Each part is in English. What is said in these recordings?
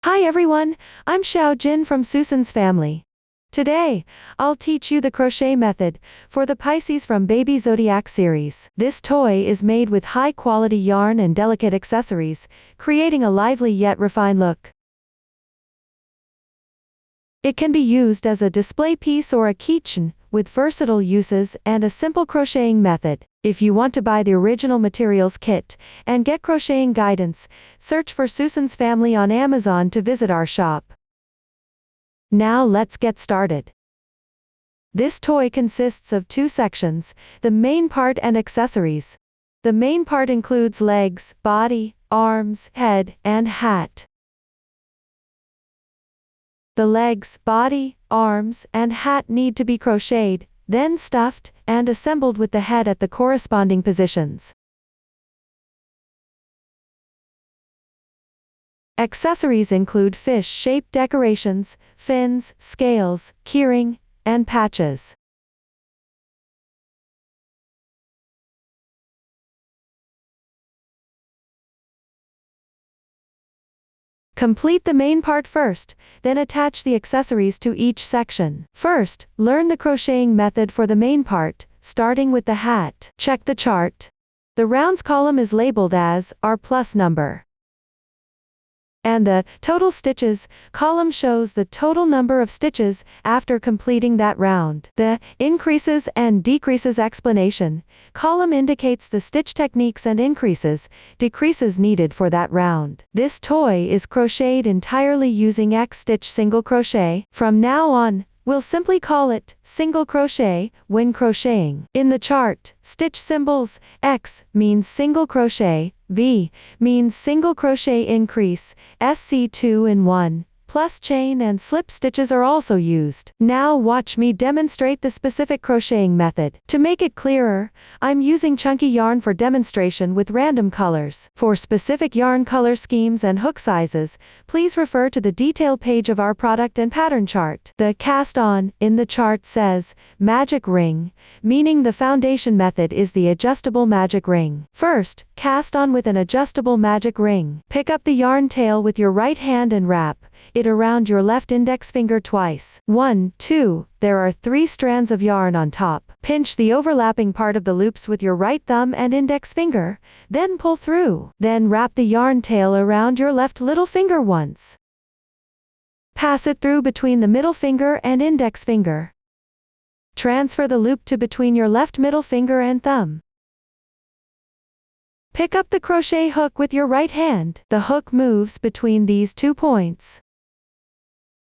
Hi everyone, I'm Xiao Jin from Susan's family. Today, I'll teach you the crochet method for the Pisces from Baby Zodiac series. This toy is made with high quality yarn and delicate accessories, creating a lively yet refined look. It can be used as a display piece or a keychain, with versatile uses and a simple crocheting method. If you want to buy the original materials kit and get crocheting guidance, search for Susan's family on Amazon to visit our shop. Now let's get started. This toy consists of two sections, the main part and accessories. The main part includes legs, body, arms, head, and hat. The legs, body, arms, and hat need to be crocheted, then stuffed, and assembled with the head at the corresponding positions. Accessories include fish-shaped decorations, fins, scales, keyring, and patches. Complete the main part first, then attach the accessories to each section. First, learn the crocheting method for the main part, starting with the hat. Check the chart. The rounds column is labeled as R plus number. And the total stitches column shows the total number of stitches after completing that round. The increases and decreases explanation column indicates the stitch techniques and increases, decreases needed for that round. This toy is crocheted entirely using X stitch single crochet. From now on, we'll simply call it single crochet when crocheting. In the chart, stitch symbols X means single crochet, V means single crochet increase, SC2 and 1 plus chain and slip stitches are also used. Now watch me demonstrate the specific crocheting method. To make it clearer, I'm using chunky yarn for demonstration with random colors. For specific yarn color schemes and hook sizes, please refer to the detail page of our product and pattern chart. The cast on in the chart says magic ring, meaning the foundation method is the adjustable magic ring. First, cast on with an adjustable magic ring. Pick up the yarn tail with your right hand and wrap it around your left index finger twice. 1, 2, there are 3 strands of yarn on top. Pinch the overlapping part of the loops with your right thumb and index finger, then pull through. Then wrap the yarn tail around your left little finger once. Pass it through between the middle finger and index finger. Transfer the loop to between your left middle finger and thumb. Pick up the crochet hook with your right hand. The hook moves between these 2 points.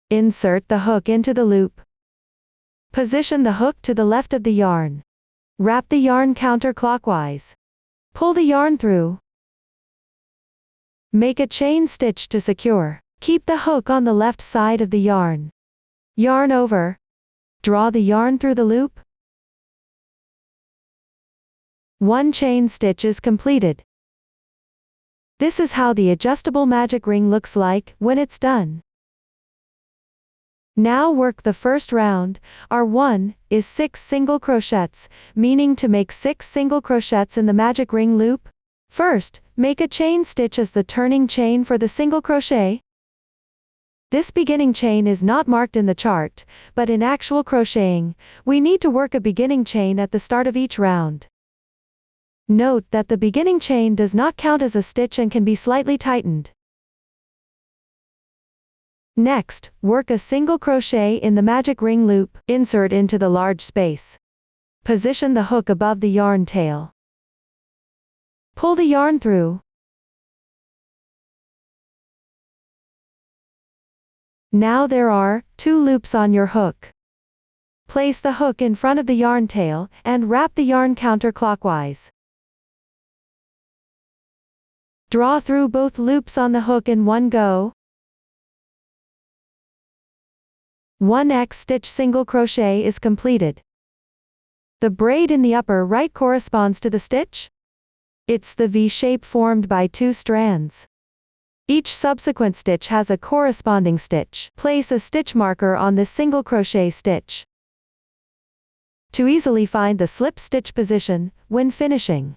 Insert the hook into the loop. Position the hook to the left of the yarn. Wrap the yarn counterclockwise. Pull the yarn through. Make a chain stitch to secure. Keep the hook on the left side of the yarn. Yarn over. Draw the yarn through the loop. 1 chain stitch is completed. This is how the adjustable magic ring looks like when it's done. Now work the first round. R1 is 6 single crochets, meaning to make 6 single crochets in the magic ring loop. First, make a chain stitch as the turning chain for the single crochet. This beginning chain is not marked in the chart, but in actual crocheting, we need to work a beginning chain at the start of each round. Note that the beginning chain does not count as a stitch and can be slightly tightened. Next, work a single crochet in the magic ring loop. Insert into the large space. Position the hook above the yarn tail. Pull the yarn through. Now there are 2 loops on your hook. Place the hook in front of the yarn tail and wrap the yarn counterclockwise. Draw through both loops on the hook in one go. 1 X stitch single crochet is completed. The braid in the upper right corresponds to the stitch. It's the V shape formed by 2 strands. Each subsequent stitch has a corresponding stitch. Place a stitch marker on this single crochet stitch to easily find the slip stitch position when finishing.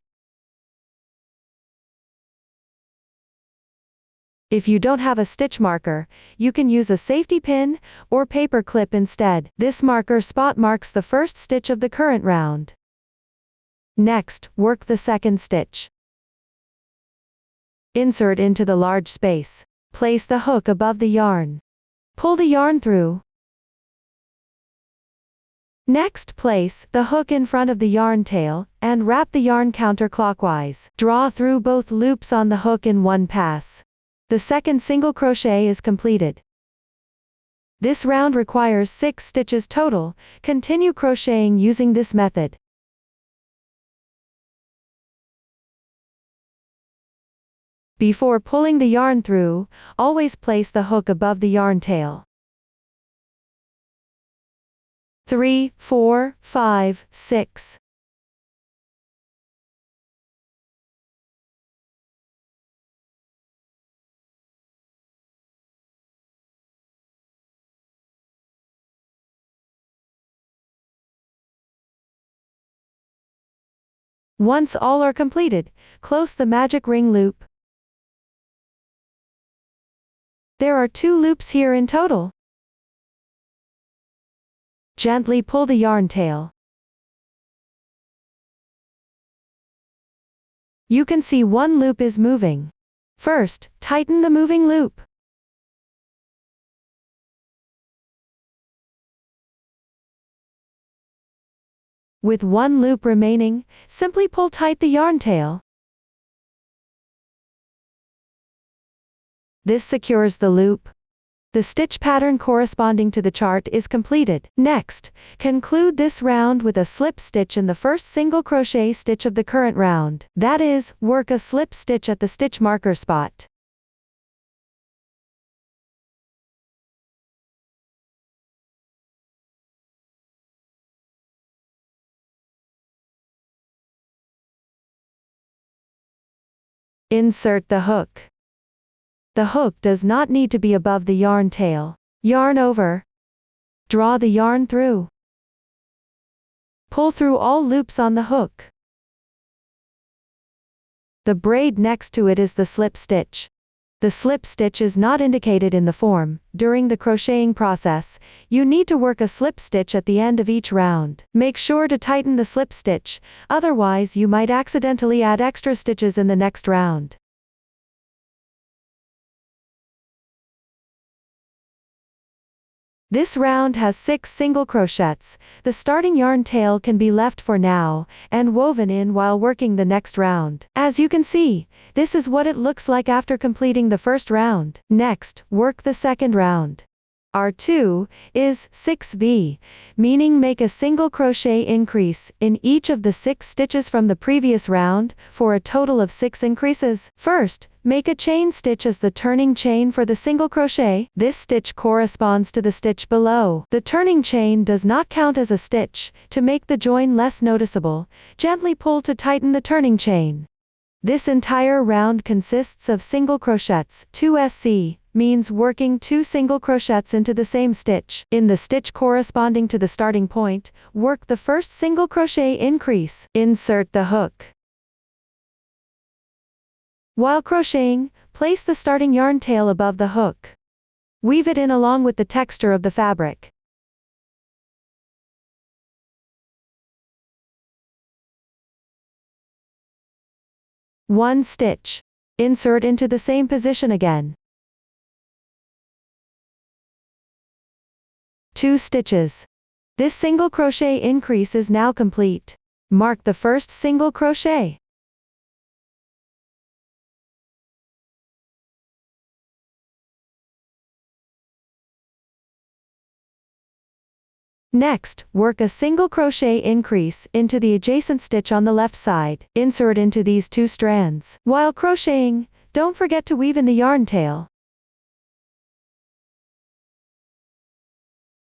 If you don't have a stitch marker, you can use a safety pin or paper clip instead. This marker spot marks the first stitch of the current round. Next, work the second stitch. Insert into the large space. Place the hook above the yarn. Pull the yarn through. Next, place the hook in front of the yarn tail, and wrap the yarn counterclockwise. Draw through both loops on the hook in one pass. The second single crochet is completed. This round requires 6 stitches total. Continue crocheting using this method. Before pulling the yarn through, always place the hook above the yarn tail. 3, 4, 5, 6. Once all are completed, close the magic ring loop. There are 2 loops here in total. Gently pull the yarn tail. You can see one loop is moving. First, tighten the moving loop. With one loop remaining, simply pull tight the yarn tail. This secures the loop. The stitch pattern corresponding to the chart is completed. Next, conclude this round with a slip stitch in the first single crochet stitch of the current round. That is, work a slip stitch at the stitch marker spot. Insert the hook. The hook does not need to be above the yarn tail. Yarn over. Draw the yarn through. Pull through all loops on the hook. The braid next to it is the slip stitch. The slip stitch is not indicated in the form. During the crocheting process, you need to work a slip stitch at the end of each round. Make sure to tighten the slip stitch, otherwise you might accidentally add extra stitches in the next round. This round has 6 single crochets. The starting yarn tail can be left for now, and woven in while working the next round. As you can see, this is what it looks like after completing the first round. Next, work the second round. R2 is 6V, meaning make a single crochet increase in each of the 6 stitches from the previous round, for a total of 6 increases. First, make a chain stitch as the turning chain for the single crochet. This stitch corresponds to the stitch below. The turning chain does not count as a stitch. To make the join less noticeable, gently pull to tighten the turning chain. This entire round consists of single crochets. 2SC means working 2 single crochets into the same stitch. In the stitch corresponding to the starting point, work the first single crochet increase. Insert the hook. While crocheting, place the starting yarn tail above the hook. Weave it in along with the texture of the fabric. One stitch. Insert into the same position again. 2 stitches. This single crochet increase is now complete. Mark the first single crochet. Next, work a single crochet increase into the adjacent stitch on the left side. Insert into these 2 strands. While crocheting, don't forget to weave in the yarn tail.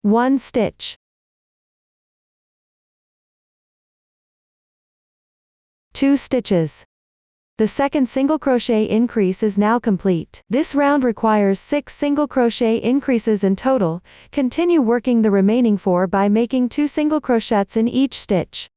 1 stitch. 2 stitches. The second single crochet increase is now complete. This round requires 6 single crochet increases in total. Continue working the remaining 4 by making 2 single crochets in each stitch.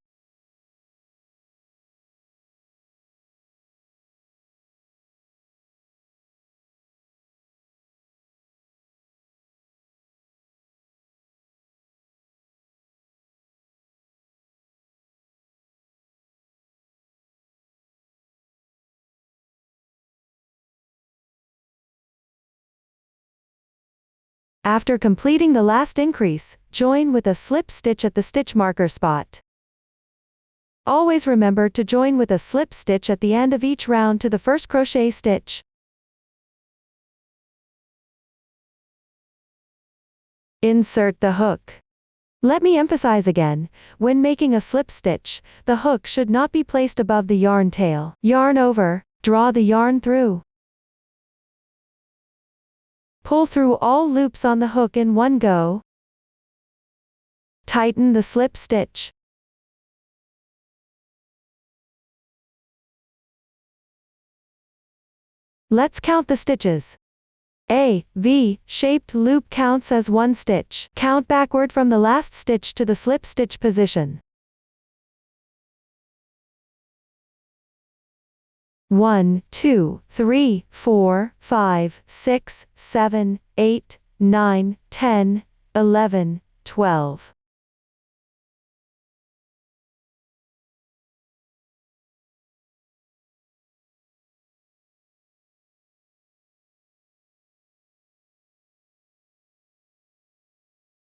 After completing the last increase, join with a slip stitch at the stitch marker spot. Always remember to join with a slip stitch at the end of each round to the first crochet stitch. Insert the hook. Let me emphasize again, when making a slip stitch, the hook should not be placed above the yarn tail. Yarn over, draw the yarn through. Pull through all loops on the hook in one go. Tighten the slip stitch. Let's count the stitches. A V-shaped loop counts as one stitch. Count backward from the last stitch to the slip stitch position. 1, 2, 3, 4, 5, 6, 7, 8, 9, 10, 11, 12.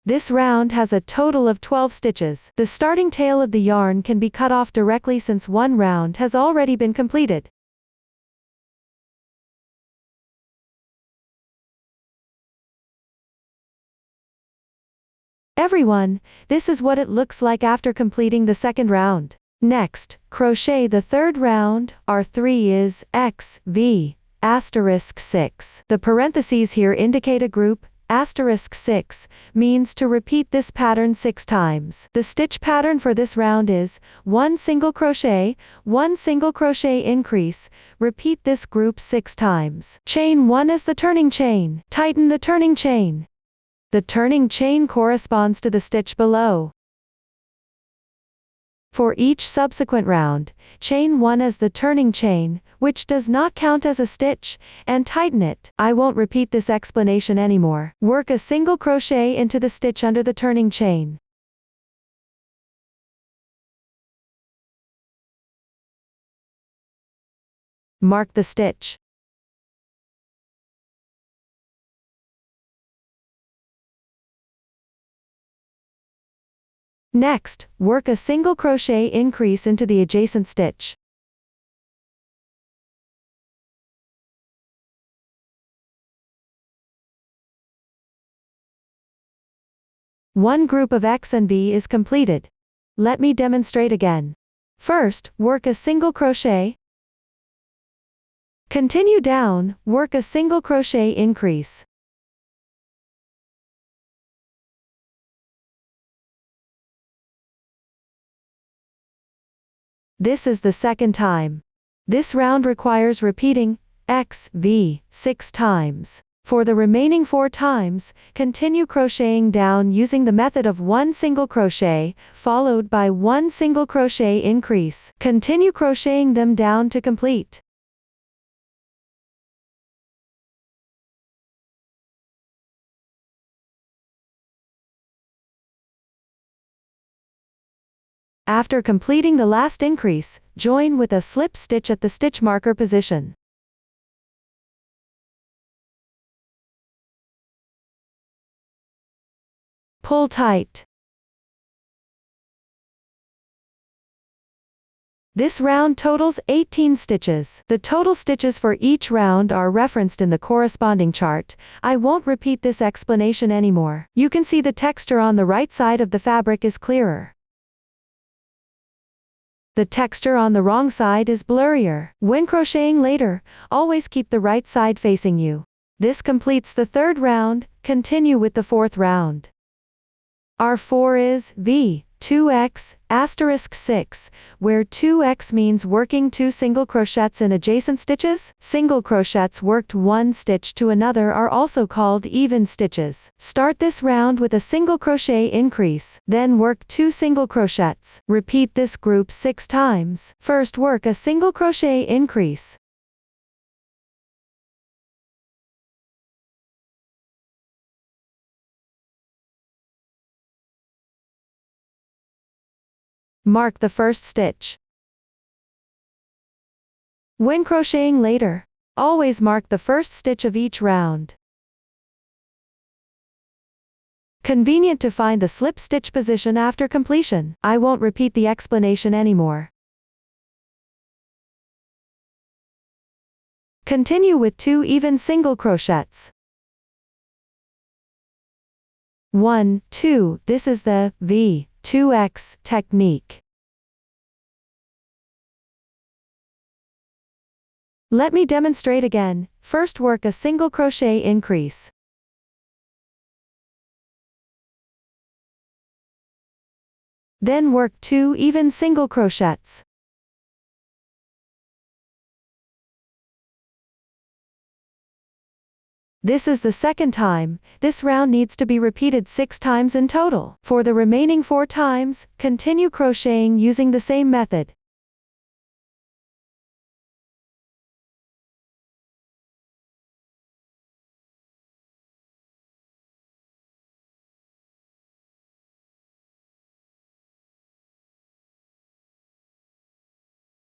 This round has a total of 12 stitches. The starting tail of the yarn can be cut off directly since one round has already been completed. Everyone, this is what it looks like after completing the second round. Next, crochet the third round. Our 3 is X, V, asterisk 6. The parentheses here indicate a group. Asterisk 6 means to repeat this pattern 6 times. The stitch pattern for this round is 1 single crochet, 1 single crochet increase. Repeat this group 6 times. Chain 1 as the turning chain. Tighten the turning chain. The turning chain corresponds to the stitch below. For each subsequent round, chain 1 as the turning chain, which does not count as a stitch, and tighten it. I won't repeat this explanation anymore. Work a single crochet into the stitch under the turning chain. Mark the stitch. Next, work a single crochet increase into the adjacent stitch. One group of X and V is completed. Let me demonstrate again. First, work a single crochet. Continue down, work a single crochet increase. This is the second time. This round requires repeating X, V 6 times. For the remaining 4 times, continue crocheting down using the method of 1 single crochet, followed by 1 single crochet increase. Continue crocheting them down to complete. After completing the last increase, join with a slip stitch at the stitch marker position. Pull tight. This round totals 18 stitches. The total stitches for each round are referenced in the corresponding chart. I won't repeat this explanation anymore. You can see the texture on the right side of the fabric is clearer. The texture on the wrong side is blurrier. When crocheting later, always keep the right side facing you. This completes the third round. Continue with the fourth round. Our 4 is V, 2x, asterisk 6, where 2x means working 2 single crochets in adjacent stitches. Single crochets worked one stitch to another are also called even stitches. Start this round with a single crochet increase, then work 2 single crochets. Repeat this group 6 times. First work a single crochet increase. Mark the first stitch. When crocheting later, always mark the first stitch of each round. Convenient to find the slip stitch position after completion. I won't repeat the explanation anymore. Continue with 2 even single crochets. 1, 2. This is the V2X technique. Let me demonstrate again. First, work a single crochet increase. Then work 2 even single crochets. This is the second time. This round needs to be repeated 6 times in total. For the remaining 4 times, continue crocheting using the same method.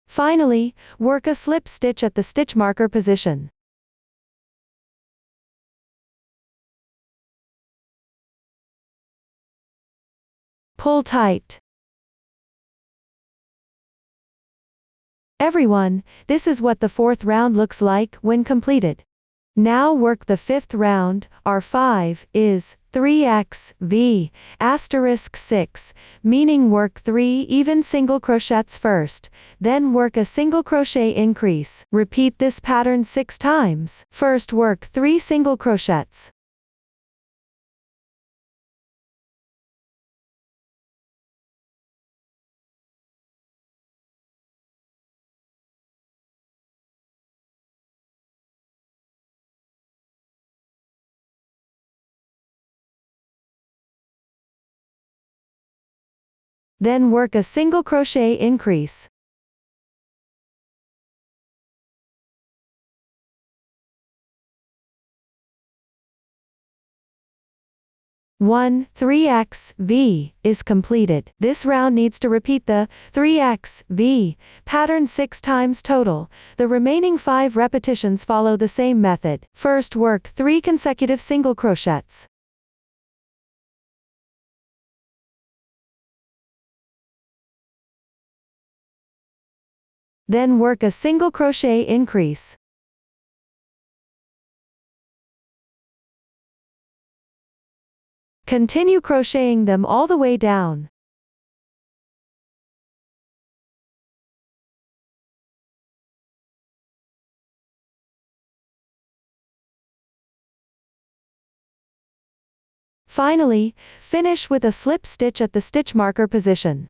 Finally, work a slip stitch at the stitch marker position. Pull tight. Everyone, this is what the 4th round looks like when completed. Now work the 5th round. Our 5 is 3x V *6, meaning work 3 even single crochets first, then work a single crochet increase. Repeat this pattern 6 times. First work 3 single crochets. Then work a single crochet increase. One 3x V is completed. This round needs to repeat the 3x V pattern 6 times total. The remaining 5 repetitions follow the same method. First work 3 consecutive single crochets. Then work a single crochet increase. Continue crocheting them all the way down. Finally, finish with a slip stitch at the stitch marker position.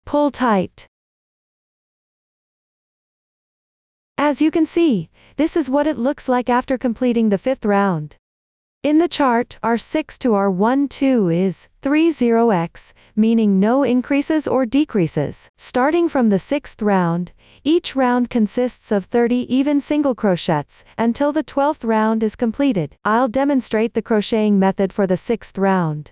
Pull tight. As you can see, this is what it looks like after completing the 5th round. In the chart, R6 to R12 is 30x, meaning no increases or decreases. Starting from the 6th round, each round consists of 30 even single crochets, until the 12th round is completed. I'll demonstrate the crocheting method for the 6th round.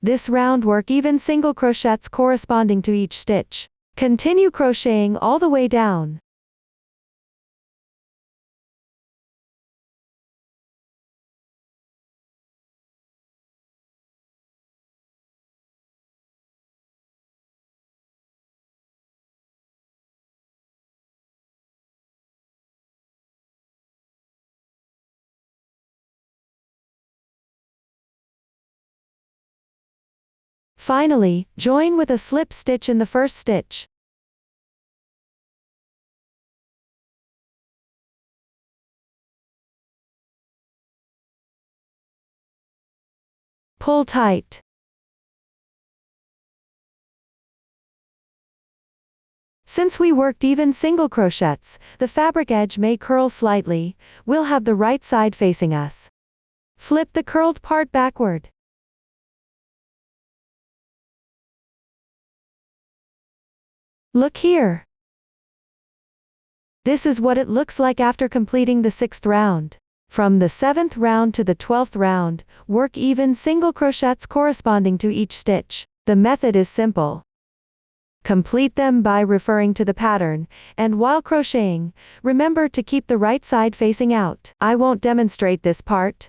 This round work even single crochets corresponding to each stitch. Continue crocheting all the way down. Finally, join with a slip stitch in the first stitch. Pull tight. Since we worked even single crochets, the fabric edge may curl slightly. We'll have the right side facing us. Flip the curled part backward. Look here. This is what it looks like after completing the 6th round. From the 7th round to the 12th round, work even single crochets corresponding to each stitch. The method is simple. Complete them by referring to the pattern, and while crocheting, remember to keep the right side facing out. I won't demonstrate this part.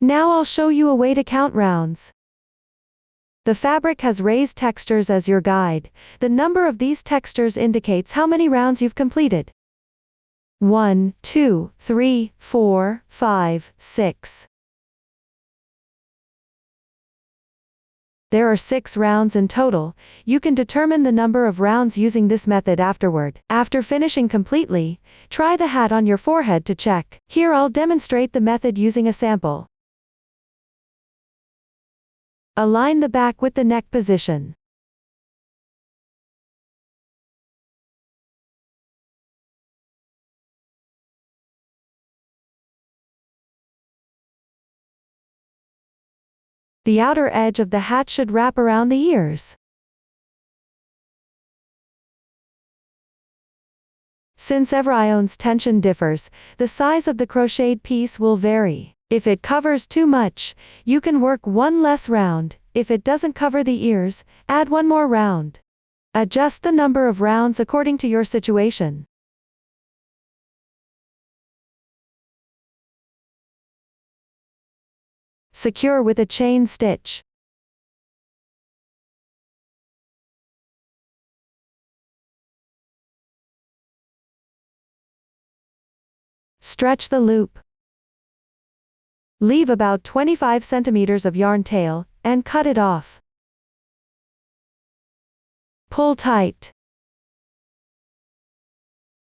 Now I'll show you a way to count rounds. The fabric has raised textures as your guide. The number of these textures indicates how many rounds you've completed. 1, 2, 3, 4, 5, 6. There are 6 rounds in total. You can determine the number of rounds using this method afterward. After finishing completely, try the hat on your forehead to check. Here I'll demonstrate the method using a sample. Align the back with the neck position. The outer edge of the hat should wrap around the ears. Since every iron's tension differs, the size of the crocheted piece will vary. If it covers too much, you can work one less round. If it doesn't cover the ears, add one more round. Adjust the number of rounds according to your situation. Secure with a chain stitch. Stretch the loop. Leave about 25 centimeters of yarn tail, and cut it off. Pull tight.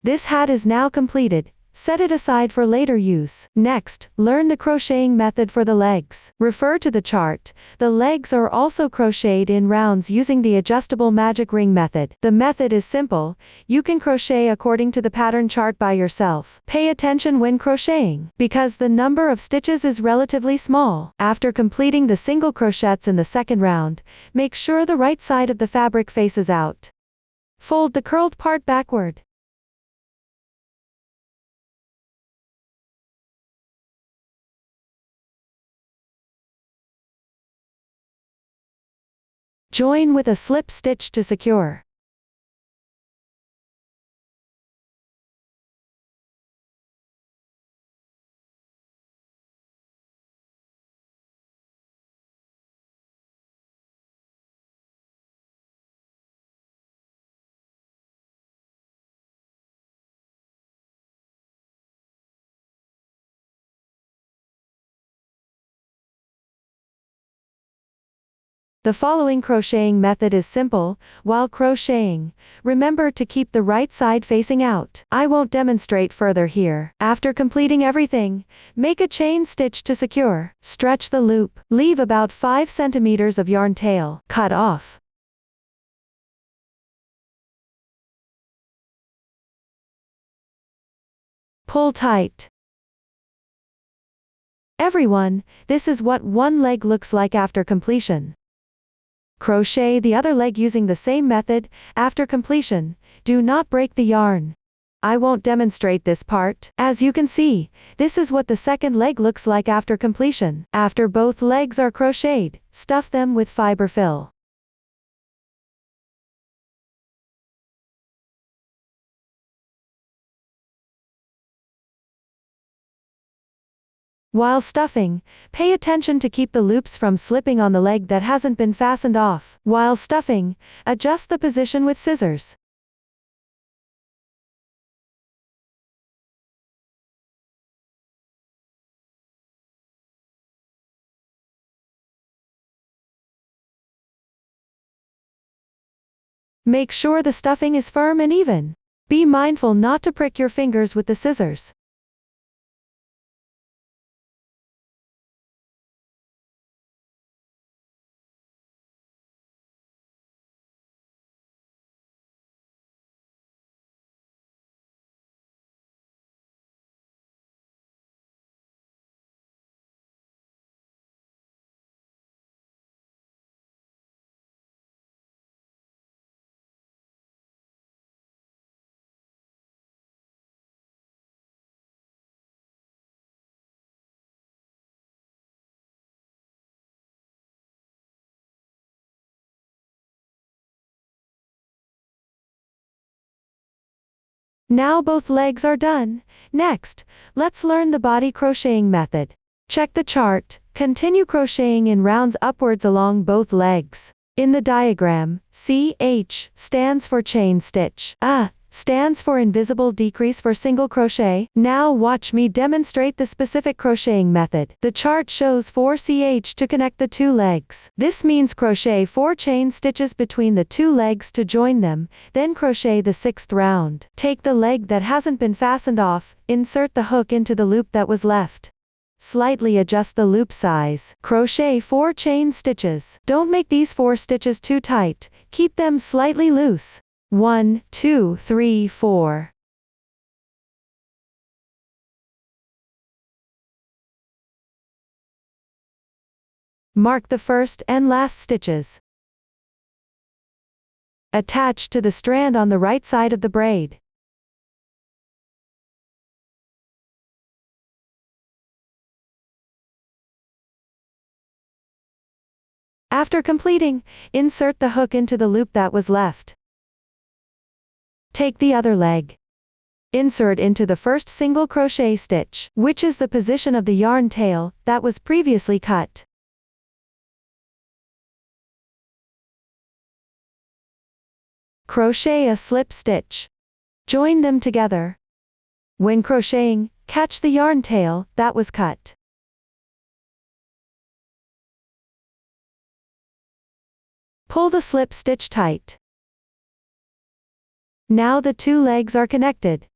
This hat is now completed. Set it aside for later use. Next, learn the crocheting method for the legs. Refer to the chart. The legs are also crocheted in rounds using the adjustable magic ring method. The method is simple. You can crochet according to the pattern chart by yourself. Pay attention when crocheting, because the number of stitches is relatively small. After completing the single crochets in the second round, make sure the right side of the fabric faces out. Fold the curled part backward. Join with a slip stitch to secure. The following crocheting method is simple. While crocheting, remember to keep the right side facing out. I won't demonstrate further here. After completing everything, make a chain stitch to secure. Stretch the loop. Leave about 5 centimeters of yarn tail. Cut off. Pull tight. Everyone, this is what one leg looks like after completion. Crochet the other leg using the same method. After completion, do not break the yarn. I won't demonstrate this part. As you can see, this is what the second leg looks like after completion. After both legs are crocheted, stuff them with fiber fill. While stuffing, pay attention to keep the loops from slipping on the leg that hasn't been fastened off. While stuffing, adjust the position with scissors. Make sure the stuffing is firm and even. Be mindful not to prick your fingers with the scissors. Now both legs are done. Next, let's learn the body crocheting method. Check the chart. Continue crocheting in rounds upwards along both legs. In the diagram, CH stands for chain stitch. A stands for invisible decrease for single crochet. Now watch me demonstrate the specific crocheting method. The chart shows 4 CH to connect the two legs. This means crochet 4 chain stitches between the two legs to join them, then crochet the 6th round. Take the leg that hasn't been fastened off, insert the hook into the loop that was left. Slightly adjust the loop size. Crochet 4 chain stitches. Don't make these 4 stitches too tight, keep them slightly loose. 1, 2, 3, 4. Mark the first and last stitches. Attach to the strand on the right side of the braid. After completing, insert the hook into the loop that was left. Take the other leg. Insert into the first single crochet stitch, which is the position of the yarn tail that was previously cut. Crochet a slip stitch. Join them together. When crocheting, catch the yarn tail that was cut. Pull the slip stitch tight. Now the two legs are connected.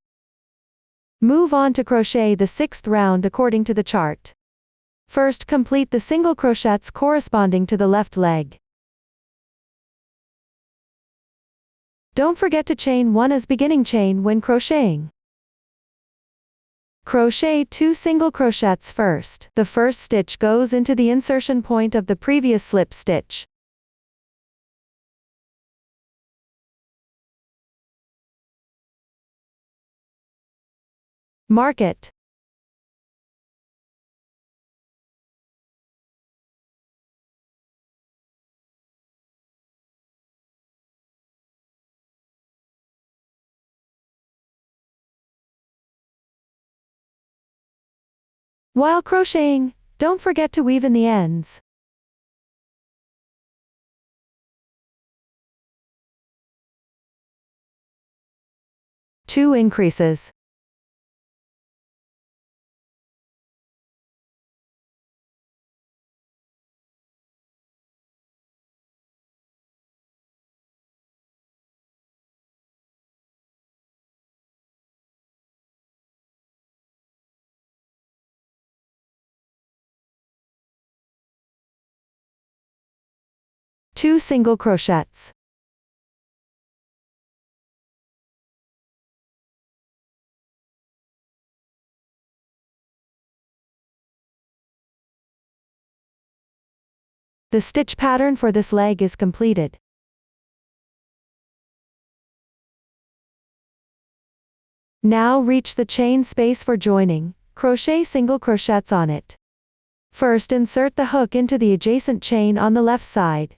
Move on to crochet the 6th round according to the chart. First complete the single crochets corresponding to the left leg. Don't forget to chain 1 as beginning chain when crocheting. Crochet 2 single crochets first. The first stitch goes into the insertion point of the previous slip stitch. Mark it. While crocheting, don't forget to weave in the ends. Two increases. Two single crochets. The stitch pattern for this leg is completed. Now reach the chain space for joining, crochet single crochets on it. First insert the hook into the adjacent chain on the left side.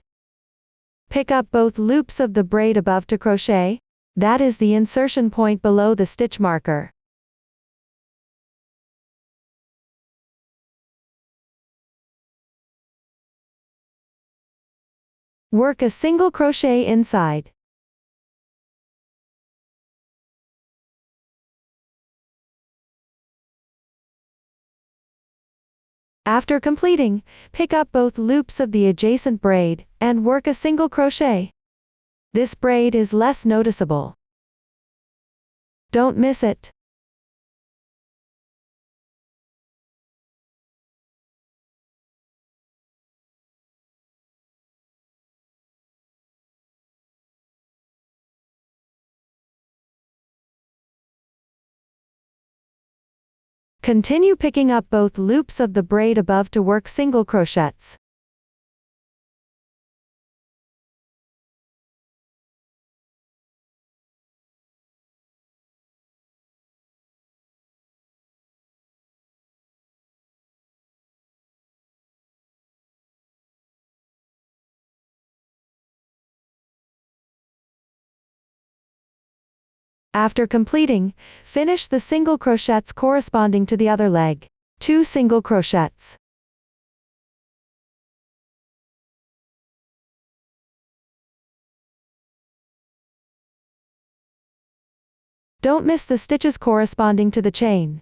Pick up both loops of the braid above to crochet, that is the insertion point below the stitch marker. Work a single crochet inside. After completing, pick up both loops of the adjacent braid, and work a single crochet. This braid is less noticeable. Don't miss it. Continue picking up both loops of the braid above to work single crochets. After completing, finish the single crochets corresponding to the other leg. 2 single crochets. Don't miss the stitches corresponding to the chain.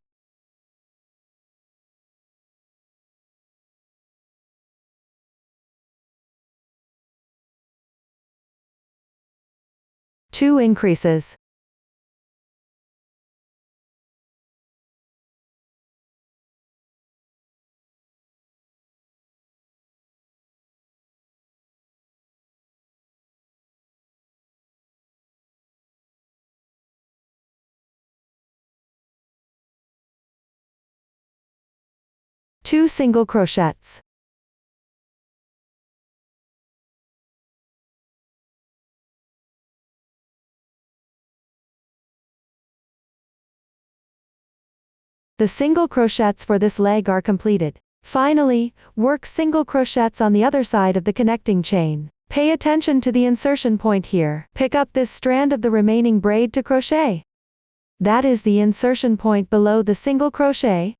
Two increases. Two single crochets. The single crochets for this leg are completed. Finally, work single crochets on the other side of the connecting chain. Pay attention to the insertion point here. Pick up this strand of the remaining braid to crochet. That is the insertion point below the single crochet.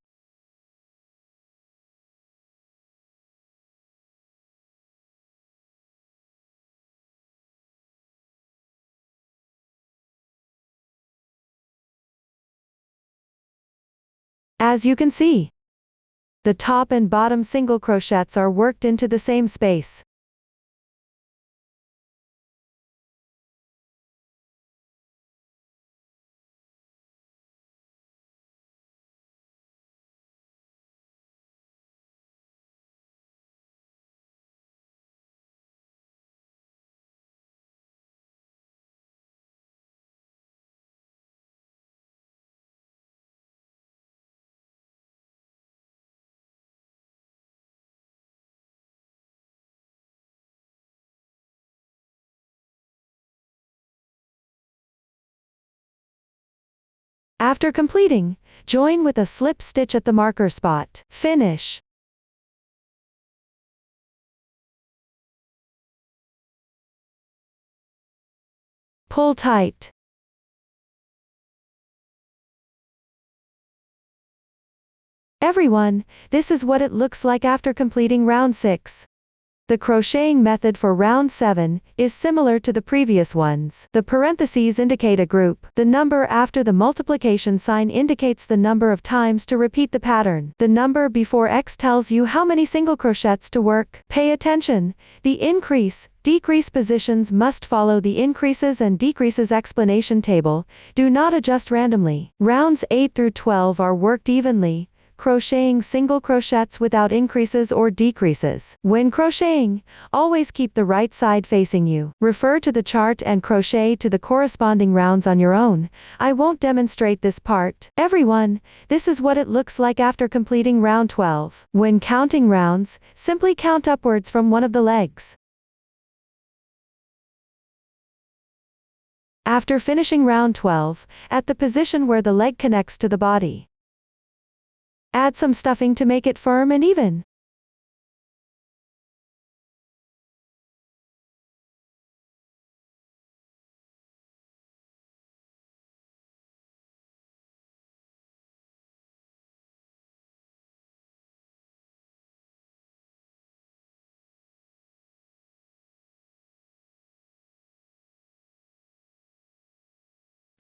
As you can see, the top and bottom single crochets are worked into the same space. After completing, join with a slip stitch at the marker spot. Finish. Pull tight. Everyone, this is what it looks like after completing round 6. The crocheting method for round 7 is similar to the previous ones. The parentheses indicate a group. The number after the multiplication sign indicates the number of times to repeat the pattern. The number before X tells you how many single crochets to work. Pay attention. The increase, decrease positions must follow the increases and decreases explanation table. Do not adjust randomly. Rounds 8 through 12 are worked evenly, crocheting single crochets without increases or decreases. When crocheting, always keep the right side facing you. Refer to the chart and crochet to the corresponding rounds on your own. I won't demonstrate this part. Everyone, this is what it looks like after completing round 12. When counting rounds, simply count upwards from one of the legs. After finishing round 12, at the position where the leg connects to the body, add some stuffing to make it firm and even.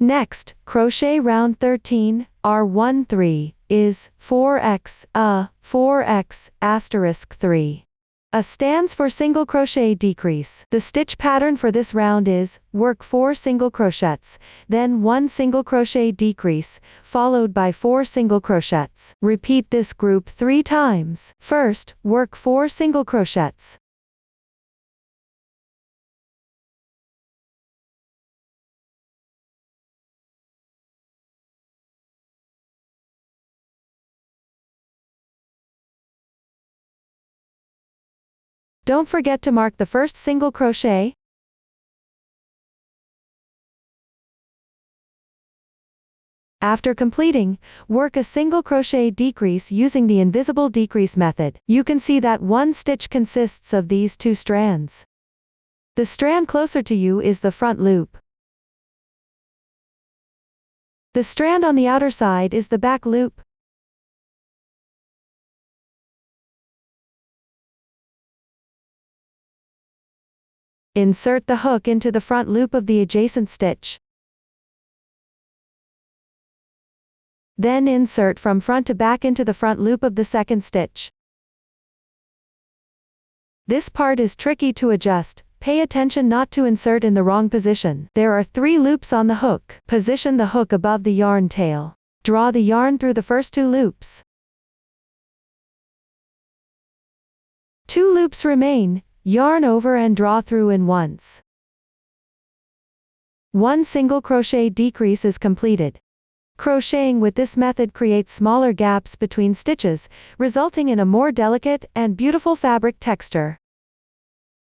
Next, crochet round 13, R13, is 4x, 4x, asterisk 3. A stands for single crochet decrease. The stitch pattern for this round is, work 4 single crochets, then 1 single crochet decrease, followed by 4 single crochets. Repeat this group 3 times. First, work 4 single crochets. Don't forget to mark the first single crochet. After completing, work a single crochet decrease using the invisible decrease method. You can see that one stitch consists of these 2 strands. The strand closer to you is the front loop. The strand on the outer side is the back loop. Insert the hook into the front loop of the adjacent stitch. Then insert from front to back into the front loop of the second stitch. This part is tricky to adjust. Pay attention not to insert in the wrong position. There are 3 loops on the hook. Position the hook above the yarn tail. Draw the yarn through the first 2 loops. 2 loops remain. Yarn over and draw through in once. 1 single crochet decrease is completed. Crocheting with this method creates smaller gaps between stitches, resulting in a more delicate and beautiful fabric texture.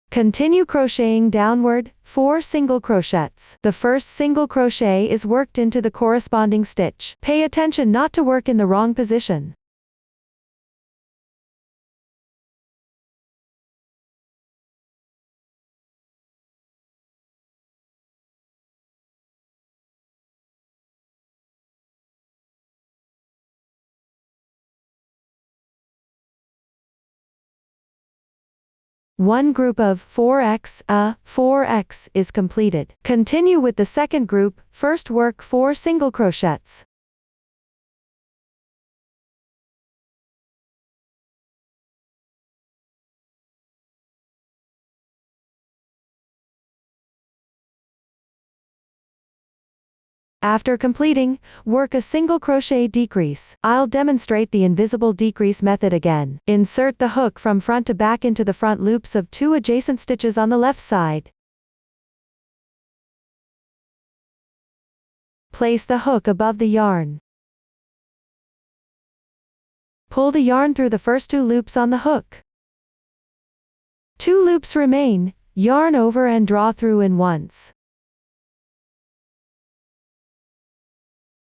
Continue crocheting downward, 4 single crochets. The first single crochet is worked into the corresponding stitch. Pay attention not to work in the wrong position. One group of 4x is completed. Continue with the second group. First work 4 single crochets. After completing, work a single crochet decrease. I'll demonstrate the invisible decrease method again. Insert the hook from front to back into the front loops of 2 adjacent stitches on the left side. Place the hook above the yarn. Pull the yarn through the first 2 loops on the hook. 2 loops remain. Yarn over and draw through in once.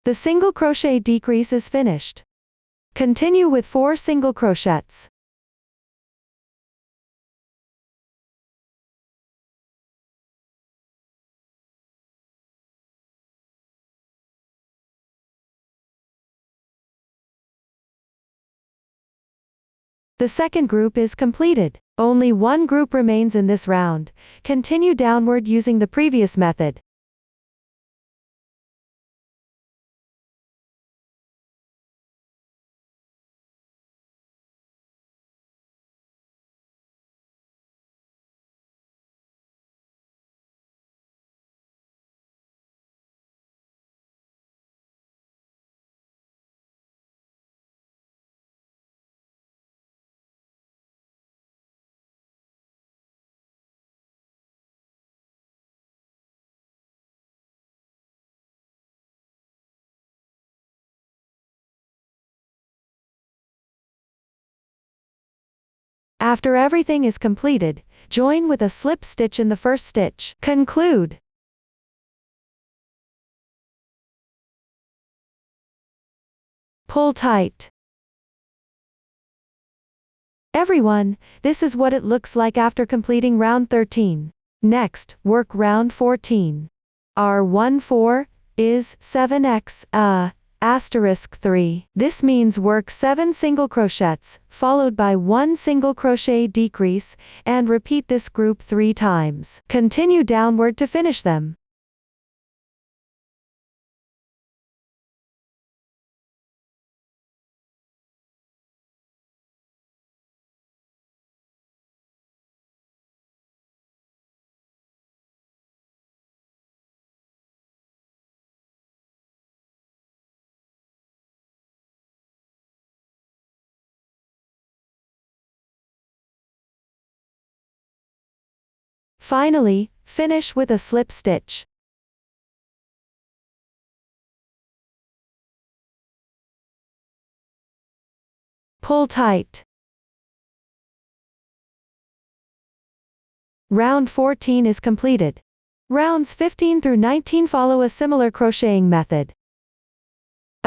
The single crochet decrease is finished. Continue with 4 single crochets. The second group is completed. Only one group remains in this round. Continue downward using the previous method. After everything is completed, join with a slip stitch in the first stitch. Conclude. Pull tight. Everyone, this is what it looks like after completing round 13. Next, work round 14. Our 1-4 is 7x, asterisk 3. This means work 7 single crochets, followed by 1 single crochet decrease, and repeat this group 3 times. Continue downward to finish them. Finally, finish with a slip stitch. Pull tight. Round 14 is completed. Rounds 15 through 19 follow a similar crocheting method.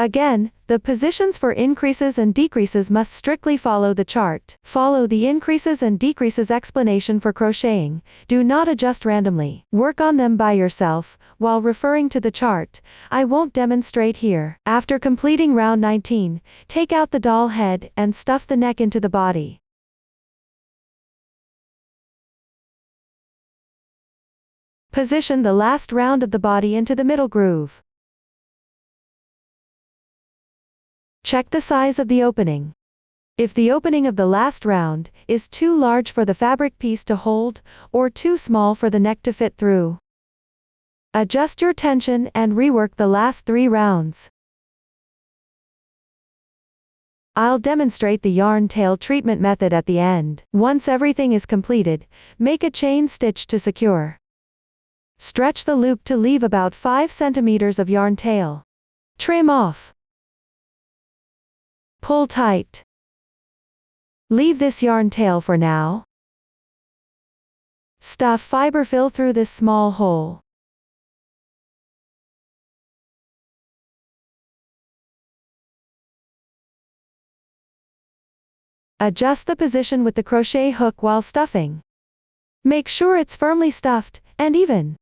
Again, the positions for increases and decreases must strictly follow the chart. Follow the increases and decreases explanation for crocheting. Do not adjust randomly. Work on them by yourself, while referring to the chart. I won't demonstrate here. After completing round 19, take out the doll head and stuff the neck into the body. Position the last round of the body into the middle groove. Check the size of the opening. If the opening of the last round is too large for the fabric piece to hold, or too small for the neck to fit through, adjust your tension and rework the last 3 rounds. I'll demonstrate the yarn tail treatment method at the end. Once everything is completed, make a chain stitch to secure. Stretch the loop to leave about 5 centimeters of yarn tail. Trim off. Pull tight. Leave this yarn tail for now. Stuff fiber fill through this small hole. Adjust the position with the crochet hook while stuffing. Make sure it's firmly stuffed and even.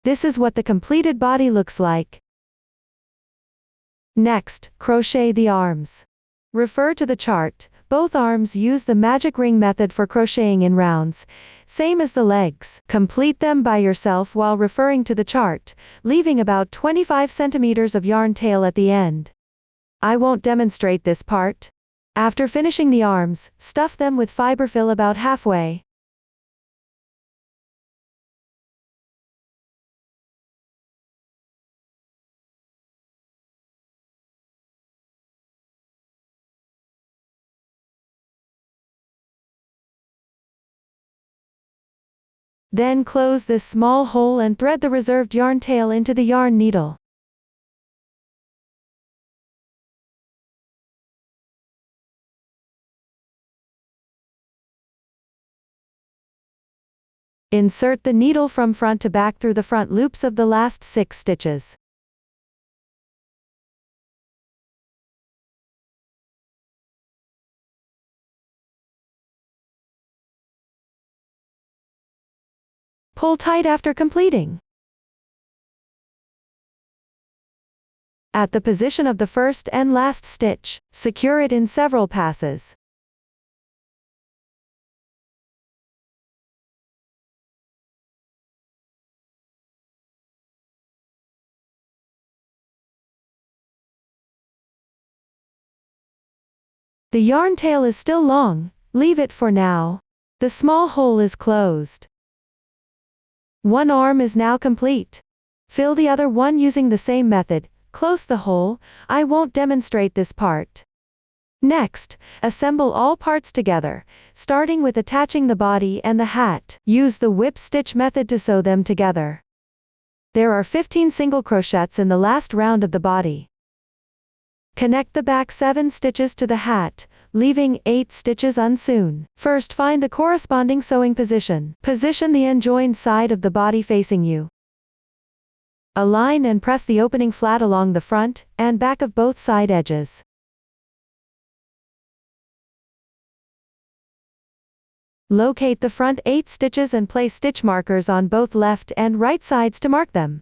This is what the completed body looks like. Next, crochet the arms. Refer to the chart. Both arms use the magic ring method for crocheting in rounds, same as the legs. Complete them by yourself while referring to the chart, leaving about 25 centimeters of yarn tail at the end. I won't demonstrate this part. After finishing the arms, stuff them with fiber fill about halfway. Then close this small hole and thread the reserved yarn tail into the yarn needle. Insert the needle from front to back through the front loops of the last 6 stitches. Pull tight after completing. At the position of the first and last stitch, secure it in several passes. The yarn tail is still long, leave it for now. The small hole is closed. One arm is now complete. Fill the other one using the same method, close the hole. I won't demonstrate this part. Next, assemble all parts together, starting with attaching the body and the hat. Use the whip stitch method to sew them together. There are 15 single crochets in the last round of the body. Connect the back 7 stitches to the hat, leaving 8 stitches unsewn. First find the corresponding sewing position. Position the end-joined side of the body facing you. Align and press the opening flat along the front and back of both side edges. Locate the front 8 stitches and place stitch markers on both left and right sides to mark them.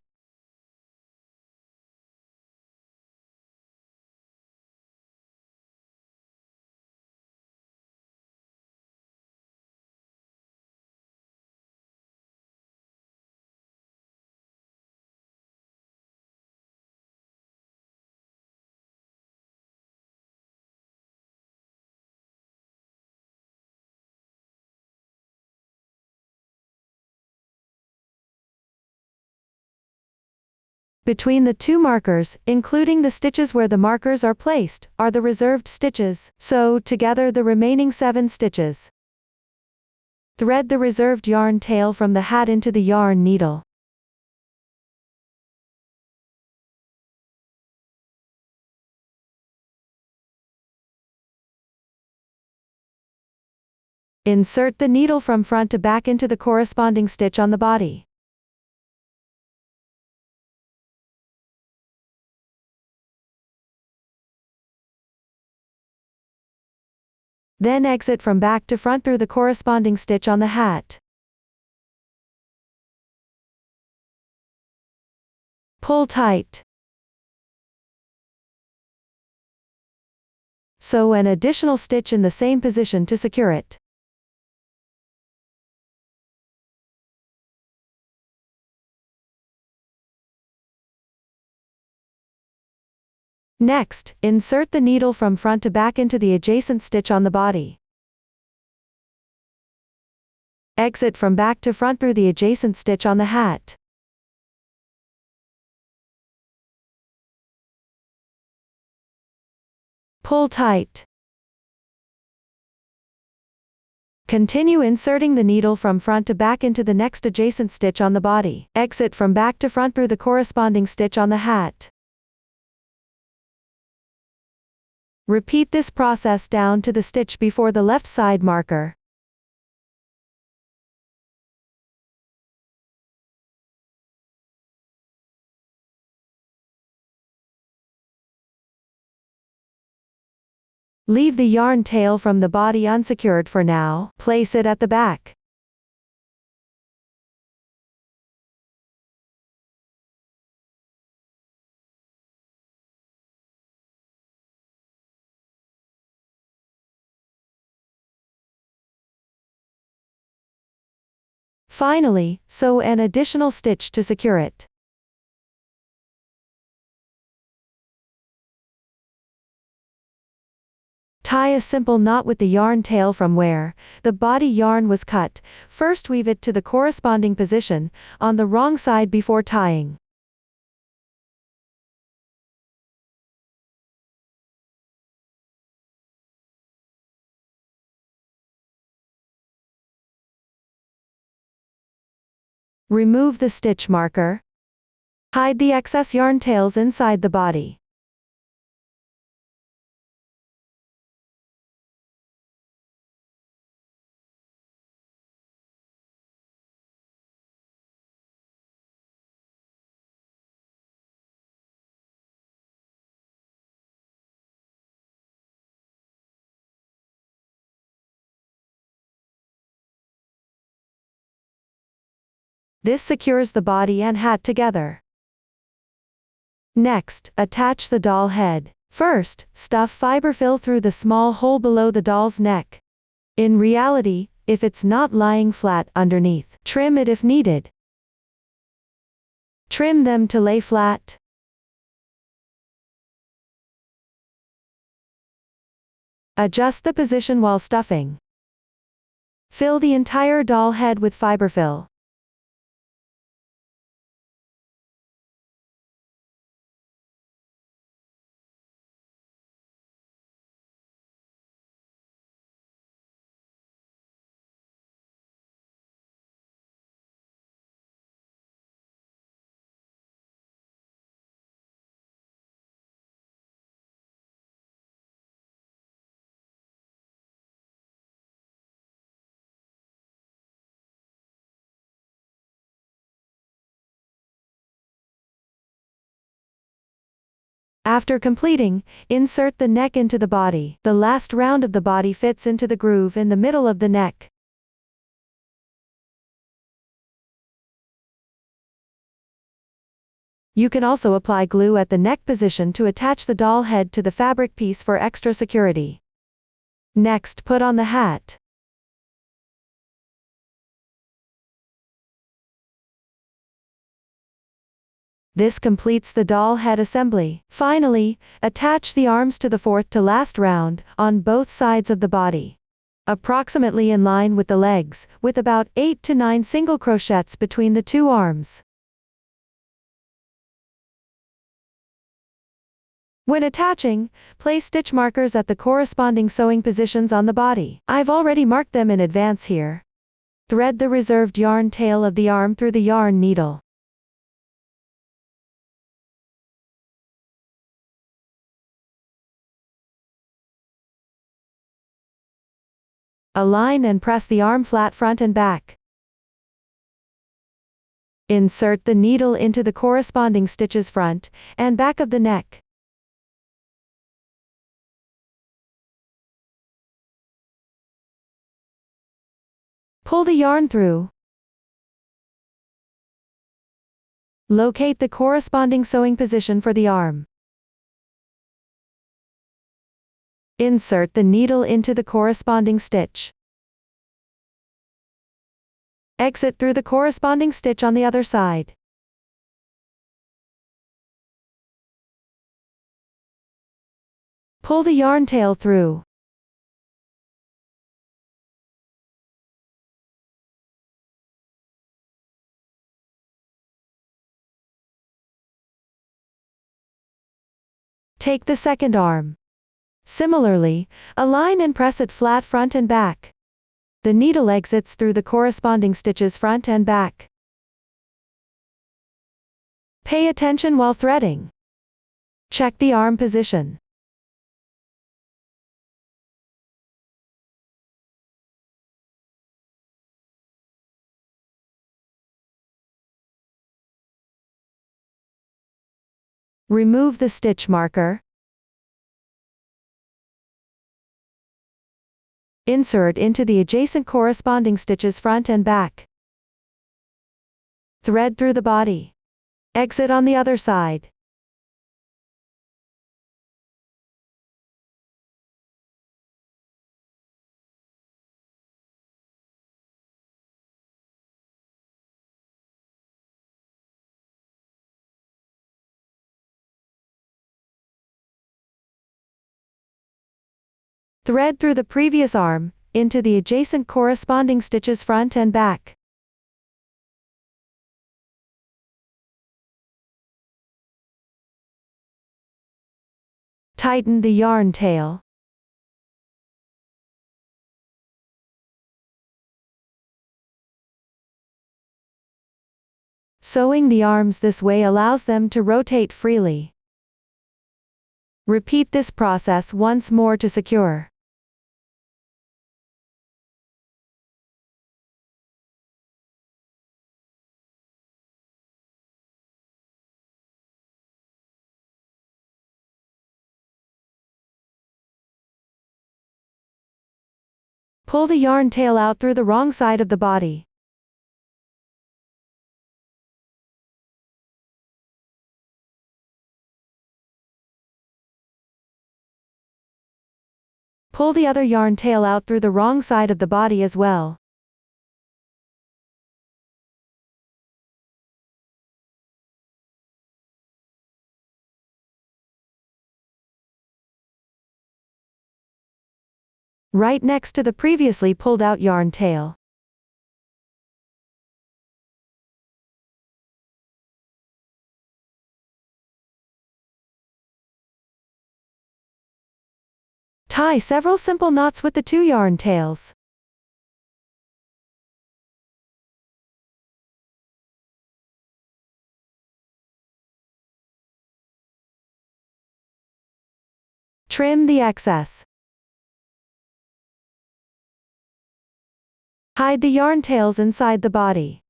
Between the two markers, including the stitches where the markers are placed, are the reserved stitches, sew together the remaining 7 stitches. Thread the reserved yarn tail from the hat into the yarn needle. Insert the needle from front to back into the corresponding stitch on the body. Then exit from back to front through the corresponding stitch on the hat. Pull tight. Sew an additional stitch in the same position to secure it. Next, insert the needle from front to back into the adjacent stitch on the body. Exit from back to front through the adjacent stitch on the hat. Pull tight. Continue inserting the needle from front to back into the next adjacent stitch on the body. Exit from back to front through the corresponding stitch on the hat. Repeat this process down to the stitch before the left side marker. Leave the yarn tail from the body unsecured for now. Place it at the back. Finally, sew an additional stitch to secure it. Tie a simple knot with the yarn tail from where the body yarn was cut. First weave it to the corresponding position on the wrong side before tying. Remove the stitch marker. Hide the excess yarn tails inside the body. This secures the body and hat together. Next, attach the doll head. First, stuff fiber fill through the small hole below the doll's neck. In reality, if it's not lying flat underneath, trim it if needed. Trim them to lay flat. Adjust the position while stuffing. Fill the entire doll head with fiber fill. After completing, insert the neck into the body. The last round of the body fits into the groove in the middle of the neck. You can also apply glue at the neck position to attach the doll head to the fabric piece for extra security. Next, put on the hat. This completes the doll head assembly. Finally, attach the arms to the fourth to last round, on both sides of the body. Approximately in line with the legs, with about 8 to 9 single crochets between the two arms. When attaching, place stitch markers at the corresponding sewing positions on the body. I've already marked them in advance here. Thread the reserved yarn tail of the arm through the yarn needle. Align and press the arm flat front and back. Insert the needle into the corresponding stitches front and back of the neck. Pull the yarn through. Locate the corresponding sewing position for the arm. Insert the needle into the corresponding stitch. Exit through the corresponding stitch on the other side. Pull the yarn tail through. Take the second arm. Similarly, align and press it flat front and back. The needle exits through the corresponding stitches front and back. Pay attention while threading. Check the arm position. Remove the stitch marker. Insert into the adjacent corresponding stitches front and back. Thread through the body. Exit on the other side. Thread through the previous arm, into the adjacent corresponding stitches front and back. Tighten the yarn tail. Sewing the arms this way allows them to rotate freely. Repeat this process once more to secure. Pull the yarn tail out through the wrong side of the body. Pull the other yarn tail out through the wrong side of the body as well. Right next to the previously pulled out yarn tail. Tie several simple knots with the two yarn tails. Trim the excess. Hide the yarn tails inside the body.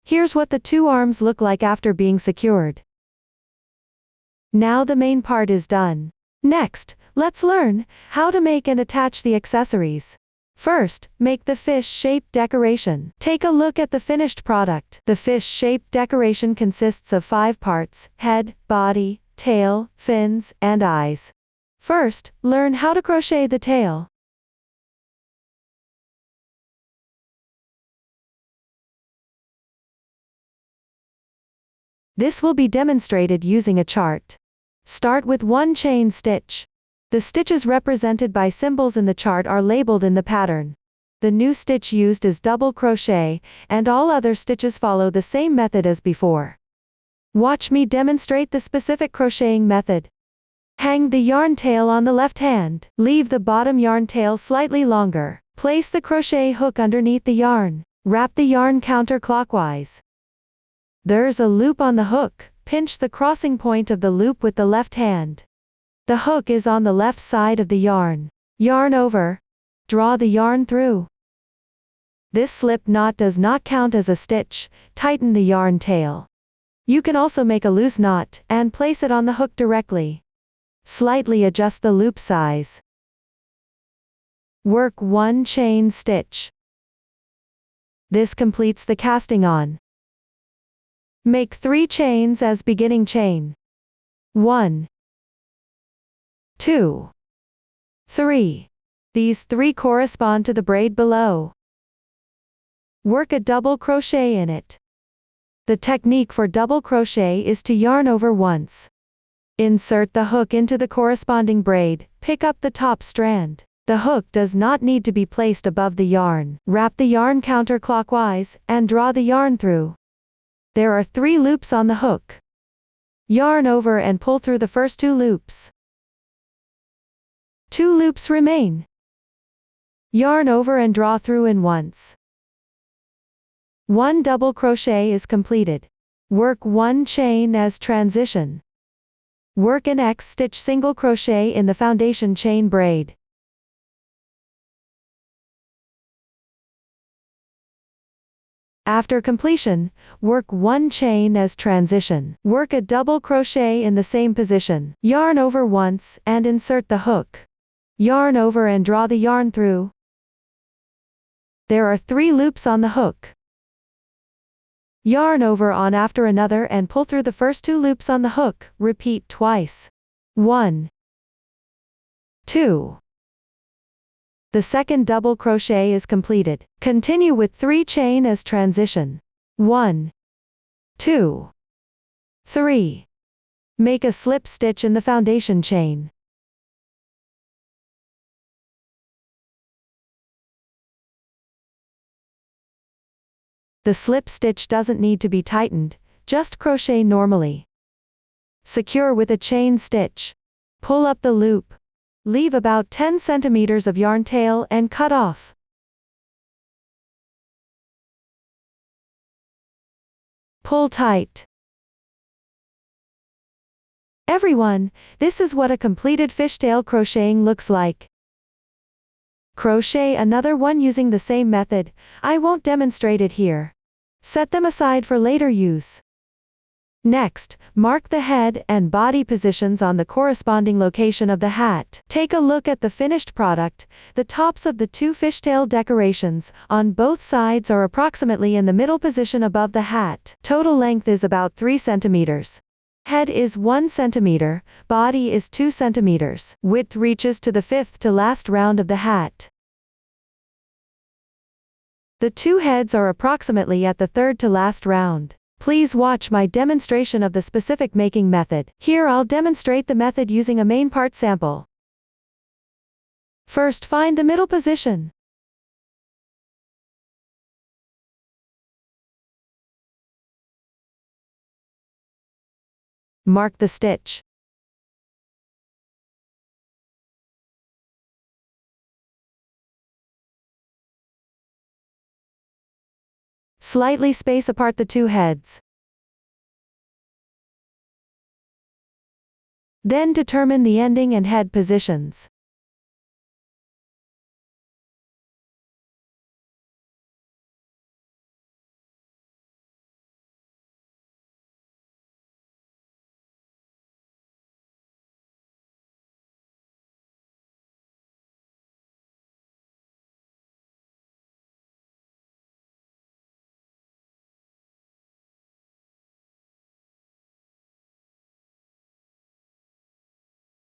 Here's what the two arms look like after being secured. Now the main part is done. Next, let's learn how to make and attach the accessories. First, make the fish-shaped decoration. Take a look at the finished product. The fish-shaped decoration consists of 5 parts: head, body, tail, fins, and eyes. First, learn how to crochet the tail. This will be demonstrated using a chart. Start with 1 chain stitch. The stitches represented by symbols in the chart are labeled in the pattern. The new stitch used is double crochet, and all other stitches follow the same method as before. Watch me demonstrate the specific crocheting method. Hang the yarn tail on the left hand. Leave the bottom yarn tail slightly longer. Place the crochet hook underneath the yarn. Wrap the yarn counterclockwise. There's a loop on the hook. Pinch the crossing point of the loop with the left hand. The hook is on the left side of the yarn. Yarn over. Draw the yarn through. This slip knot does not count as a stitch. Tighten the yarn tail. You can also make a loose knot, and place it on the hook directly. Slightly adjust the loop size. Work 1 chain stitch. This completes the casting on. Make 3 chains as beginning chain. 1, 2, 3. These 3 correspond to the braid below. Work a double crochet in it. The technique for double crochet is to yarn over once. Insert the hook into the corresponding braid, pick up the top strand. The hook does not need to be placed above the yarn. Wrap the yarn counterclockwise, and draw the yarn through. There are 3 loops on the hook. Yarn over and pull through the first 2 loops. 2 loops remain. Yarn over and draw through in once. 1 double crochet is completed. Work 1 chain as transition. Work an X stitch single crochet in the foundation chain braid. After completion, work 1 chain as transition. Work a double crochet in the same position. Yarn over once, and insert the hook. Yarn over and draw the yarn through. There are 3 loops on the hook. Yarn over on after another and pull through the first 2 loops on the hook. Repeat twice. 1, 2. The second double crochet is completed. Continue with 3 chain as transition. 1, 2, 3. Make a slip stitch in the foundation chain. The slip stitch doesn't need to be tightened, just crochet normally. Secure with a chain stitch. Pull up the loop. Leave about 10 centimeters of yarn tail and cut off. Pull tight. Everyone, this is what a completed fishtail crocheting looks like. Crochet another one using the same method. I won't demonstrate it here. Set them aside for later use. Next, mark the head and body positions on the corresponding location of the hat. Take a look at the finished product. The tops of the 2 fishtail decorations on both sides are approximately in the middle position above the hat. Total length is about 3 centimeters. Head is 1 centimeter, body is 2 centimeters. Width reaches to the 5th to last round of the hat. The 2 heads are approximately at the 3rd to last round. Please watch my demonstration of the specific making method. Here I'll demonstrate the method using a main part sample. First, find the middle position. Mark the stitch. Slightly space apart the 2 heads. Then determine the ending and head positions.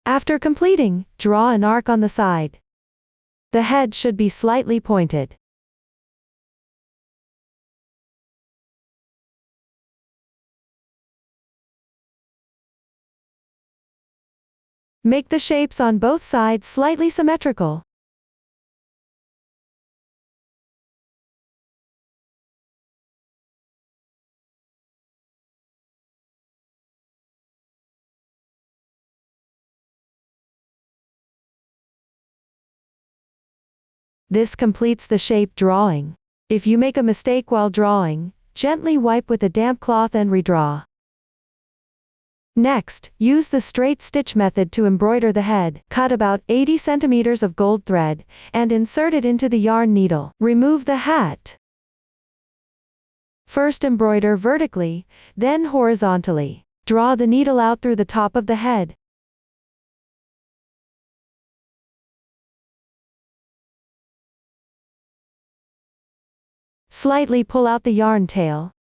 After completing, draw an arc on the side. The head should be slightly pointed. Make the shapes on both sides slightly symmetrical. This completes the shape drawing. If you make a mistake while drawing, gently wipe with a damp cloth and redraw. Next, use the straight stitch method to embroider the head. Cut about 80 centimeters of gold thread, and insert it into the yarn needle. Remove the hat. First embroider vertically, then horizontally. Draw the needle out through the top of the head. Slightly pull out the yarn tail.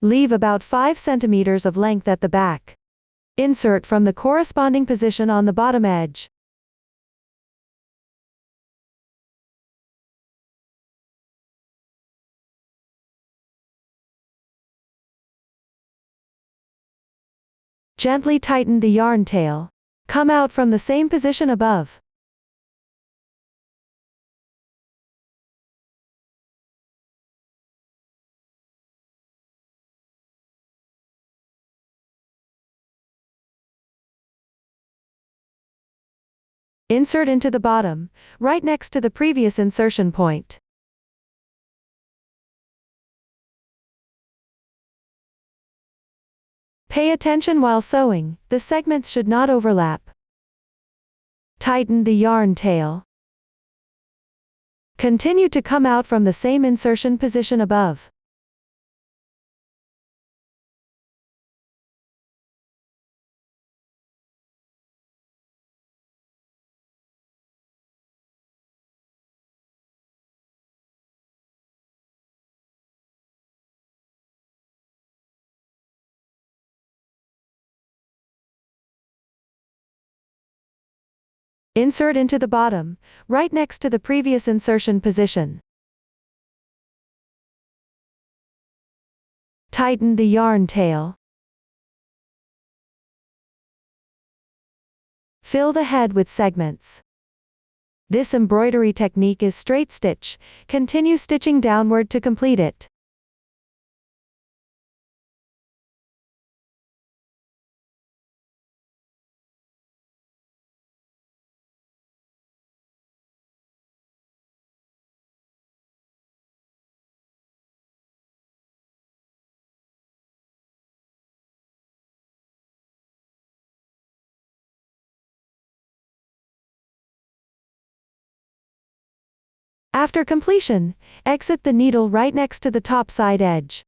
Leave about 5 centimeters of length at the back. Insert from the corresponding position on the bottom edge. Gently tighten the yarn tail. Come out from the same position above. Insert into the bottom, right next to the previous insertion point. Pay attention while sewing, the segments should not overlap. Tighten the yarn tail. Continue to come out from the same insertion position above. Insert into the bottom, right next to the previous insertion position. Tighten the yarn tail. Fill the head with segments. This embroidery technique is straight stitch. Continue stitching downward to complete it. After completion, exit the needle right next to the top side edge.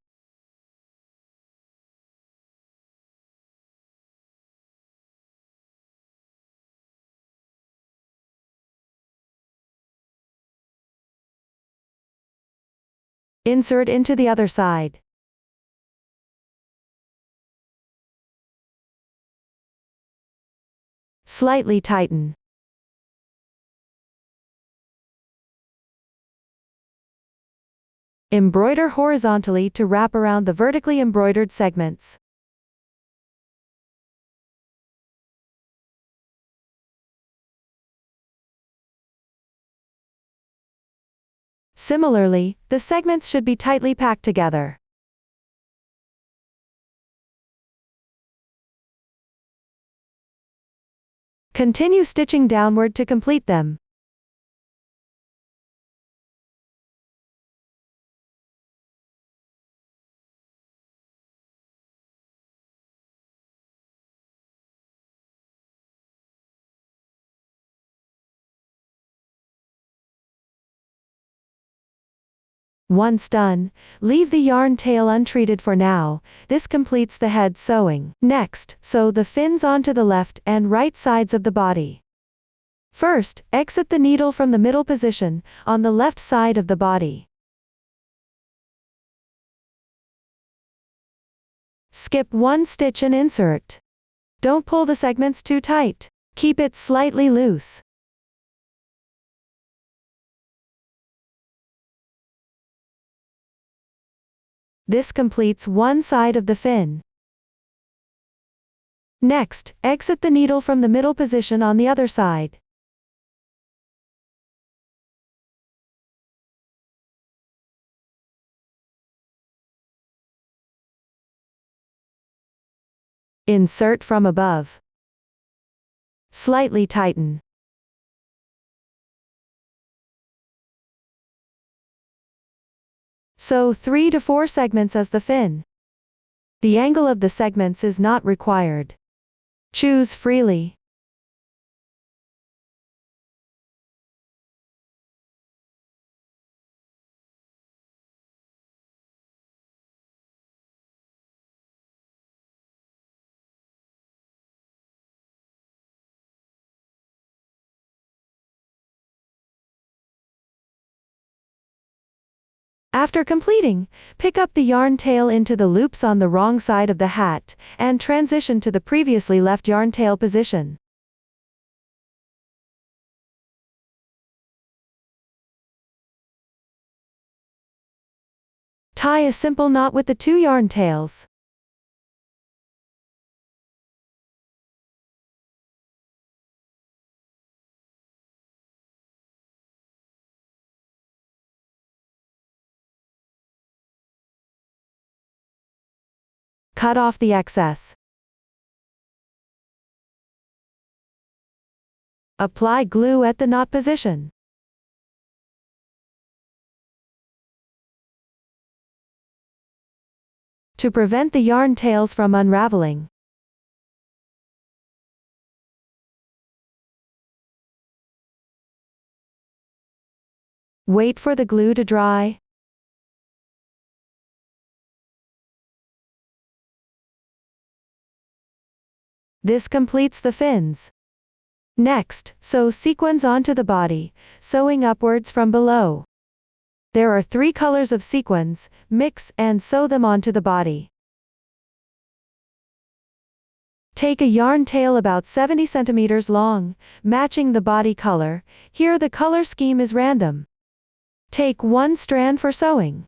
Insert into the other side. Slightly tighten. Embroider horizontally to wrap around the vertically embroidered segments. Similarly, the segments should be tightly packed together. Continue stitching downward to complete them. Once done, leave the yarn tail untreated for now. This completes the head sewing. Next, sew the fins onto the left and right sides of the body. First, exit the needle from the middle position, on the left side of the body. Skip one stitch and insert. Don't pull the segments too tight. Keep it slightly loose. This completes one side of the fin. Next, exit the needle from the middle position on the other side. Insert from above. Slightly tighten. Sew 3 to 4 segments as the fin. The angle of the segments is not required. Choose freely. After completing, pick up the yarn tail into the loops on the wrong side of the hat, and transition to the previously left yarn tail position. Tie a simple knot with the 2 yarn tails. Cut off the excess. Apply glue at the knot position. To prevent the yarn tails from unraveling, wait for the glue to dry. This completes the fins. Next, sew sequins onto the body, sewing upwards from below. There are 3 colors of sequins, mix and sew them onto the body. Take a yarn tail about 70 centimeters long, matching the body color. Here the color scheme is random. Take 1 strand for sewing.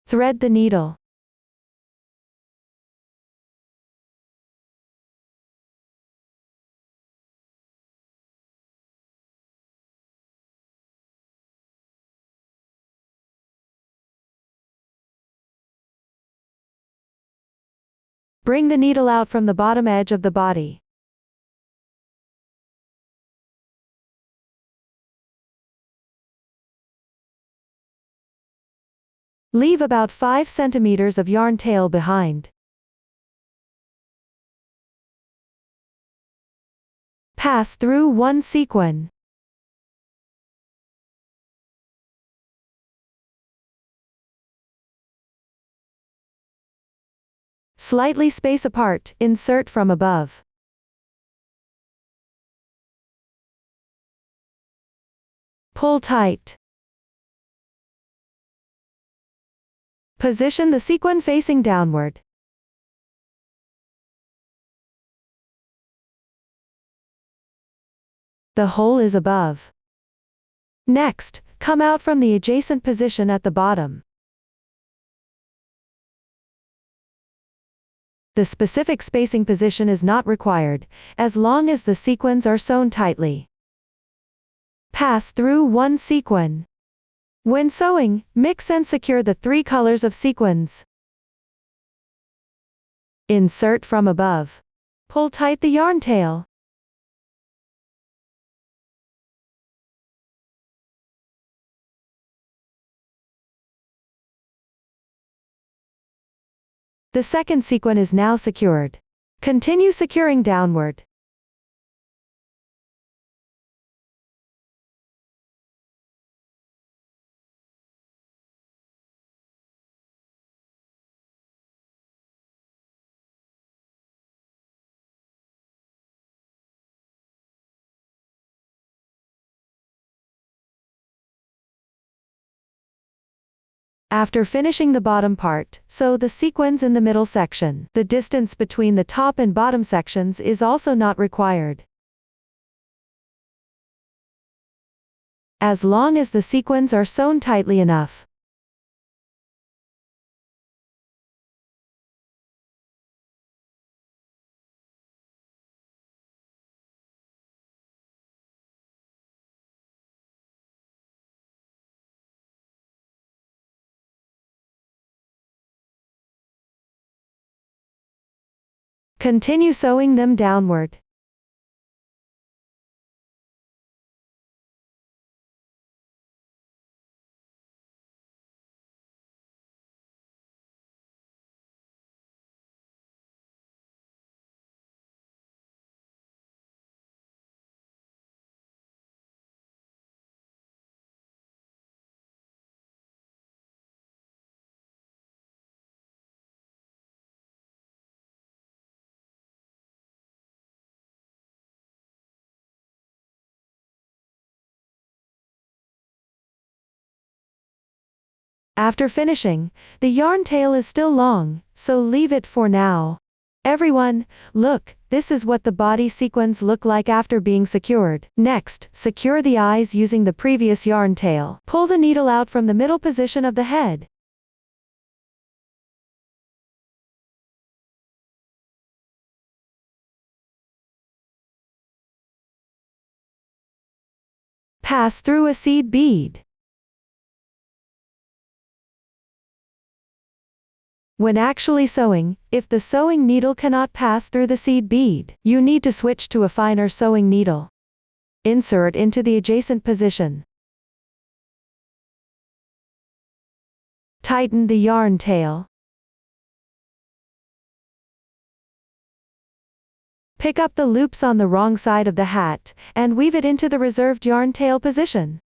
Thread the needle. Bring the needle out from the bottom edge of the body. Leave about 5 centimeters of yarn tail behind. Pass through 1 sequin. Slightly space apart, insert from above. Pull tight. Position the sequin facing downward. The hole is above. Next, come out from the adjacent position at the bottom. The specific spacing position is not required, as long as the sequins are sewn tightly. Pass through 1 sequin. When sewing, mix and secure the 3 colors of sequins. Insert from above. Pull tight the yarn tail. The second sequin is now secured. Continue securing downward. After finishing the bottom part, sew the sequins in the middle section. The distance between the top and bottom sections is also not required, as long as the sequins are sewn tightly enough. Continue sewing them downward. After finishing, the yarn tail is still long, so leave it for now. Everyone, look, this is what the body sequins look like after being secured. Next, secure the eyes using the previous yarn tail. Pull the needle out from the middle position of the head. Pass through a seed bead. When actually sewing, if the sewing needle cannot pass through the seed bead, you need to switch to a finer sewing needle. Insert into the adjacent position. Tighten the yarn tail. Pick up the loops on the wrong side of the hat, and weave it into the reserved yarn tail position.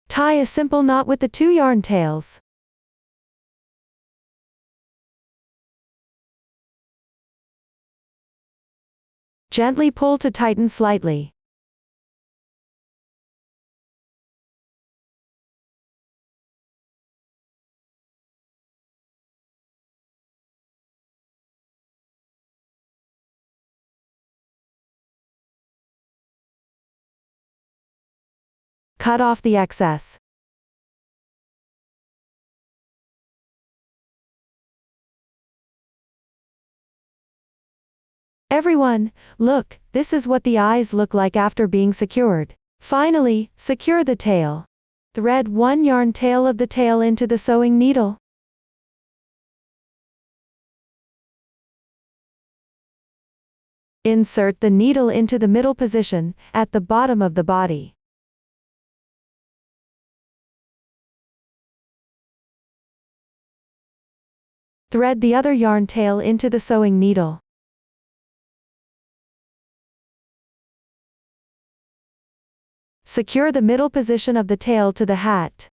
Tie a simple knot with the two yarn tails. Gently pull to tighten slightly. Cut off the excess. Everyone, look, this is what the eyes look like after being secured. Finally, secure the tail. Thread one yarn tail of the tail into the sewing needle. Insert the needle into the middle position, at the bottom of the body. Thread the other yarn tail into the sewing needle. Secure the middle position of the tail to the hat.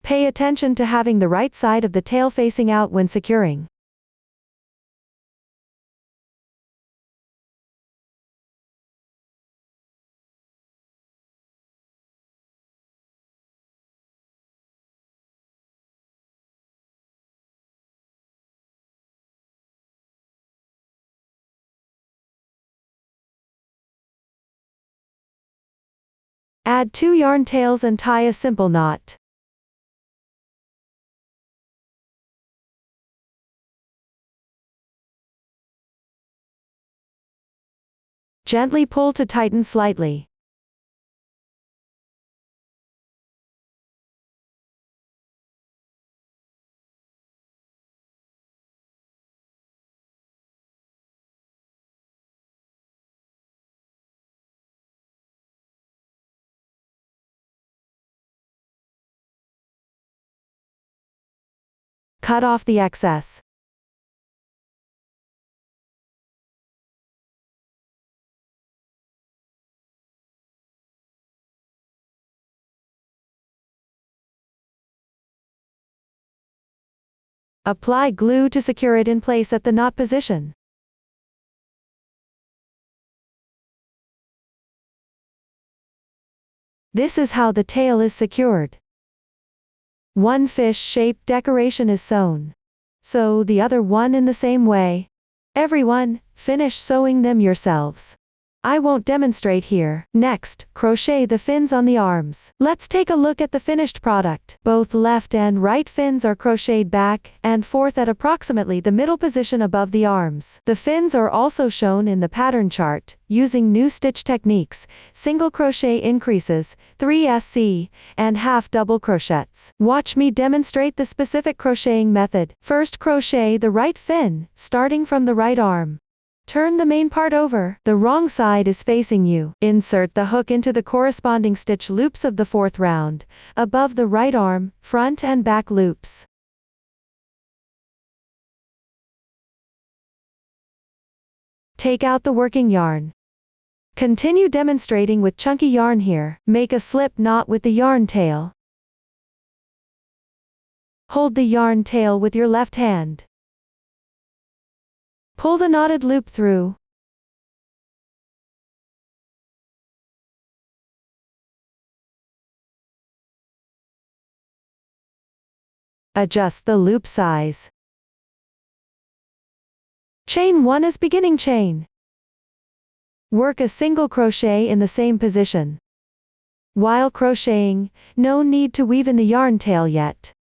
Pay attention to having the right side of the tail facing out when securing. Add two yarn tails and tie a simple knot. Gently pull to tighten slightly. Cut off the excess. Apply glue to secure it in place at the knot position. This is how the tail is secured. One fish-shaped decoration is sewn. Sew the other one in the same way. Everyone, finish sewing them yourselves. I won't demonstrate here. Next, crochet the fins on the arms. Let's take a look at the finished product. Both left and right fins are crocheted back and forth at approximately the middle position above the arms. The fins are also shown in the pattern chart, using new stitch techniques, single crochet increases, 3SC, and half double crochets. Watch me demonstrate the specific crocheting method. First, crochet the right fin, starting from the right arm. Turn the main part over. The wrong side is facing you. Insert the hook into the corresponding stitch loops of the fourth round, above the right arm, front and back loops. Take out the working yarn. Continue demonstrating with chunky yarn here. Make a slip knot with the yarn tail. Hold the yarn tail with your left hand. Pull the knotted loop through. Adjust the loop size. Chain 1 as beginning chain. Work a single crochet in the same position. While crocheting, no need to weave in the yarn tail yet.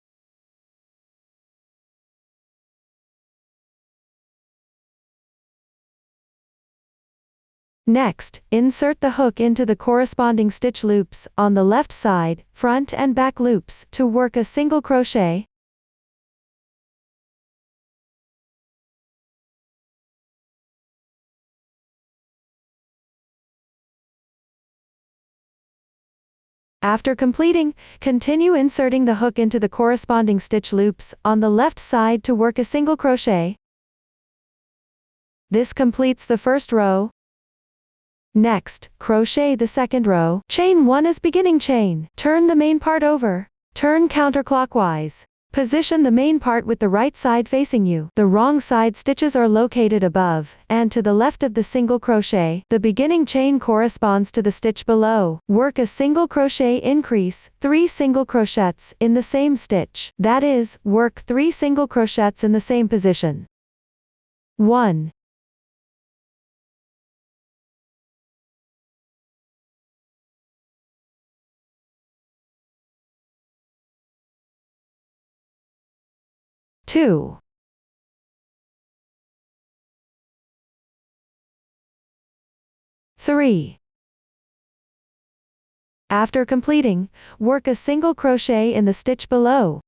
Next, insert the hook into the corresponding stitch loops on the left side, front and back loops to work a single crochet. After completing, continue inserting the hook into the corresponding stitch loops on the left side to work a single crochet. This completes the first row. Next, crochet the second row. Chain 1 as beginning chain. Turn the main part over. Turn counterclockwise. Position the main part with the right side facing you. The wrong side stitches are located above and to the left of the single crochet. The beginning chain corresponds to the stitch below. Work a single crochet increase, 3 single crochets in the same stitch. That is, work 3 single crochets in the same position. 1, 2, 3. After completing, work a single crochet in the stitch below.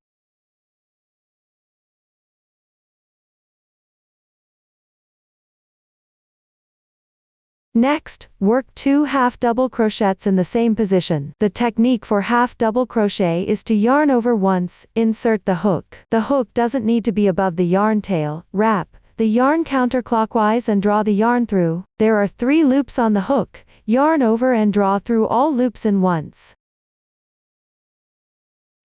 Next, work 2 half double crochets in the same position. The technique for half double crochet is to yarn over once, insert the hook. The hook doesn't need to be above the yarn tail. Wrap the yarn counterclockwise and draw the yarn through. There are 3 loops on the hook. Yarn over and draw through all loops in once.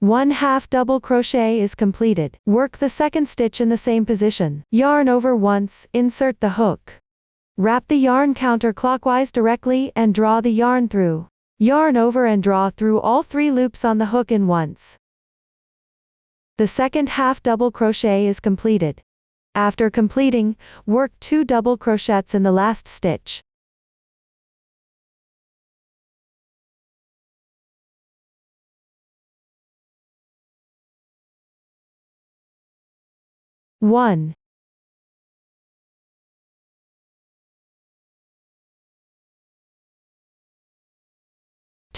1 half double crochet is completed. Work the second stitch in the same position. Yarn over once, insert the hook. Wrap the yarn counterclockwise directly and draw the yarn through. Yarn over and draw through all 3 loops on the hook in once. The second half double crochet is completed. After completing, work 2 double crochets in the last stitch. One,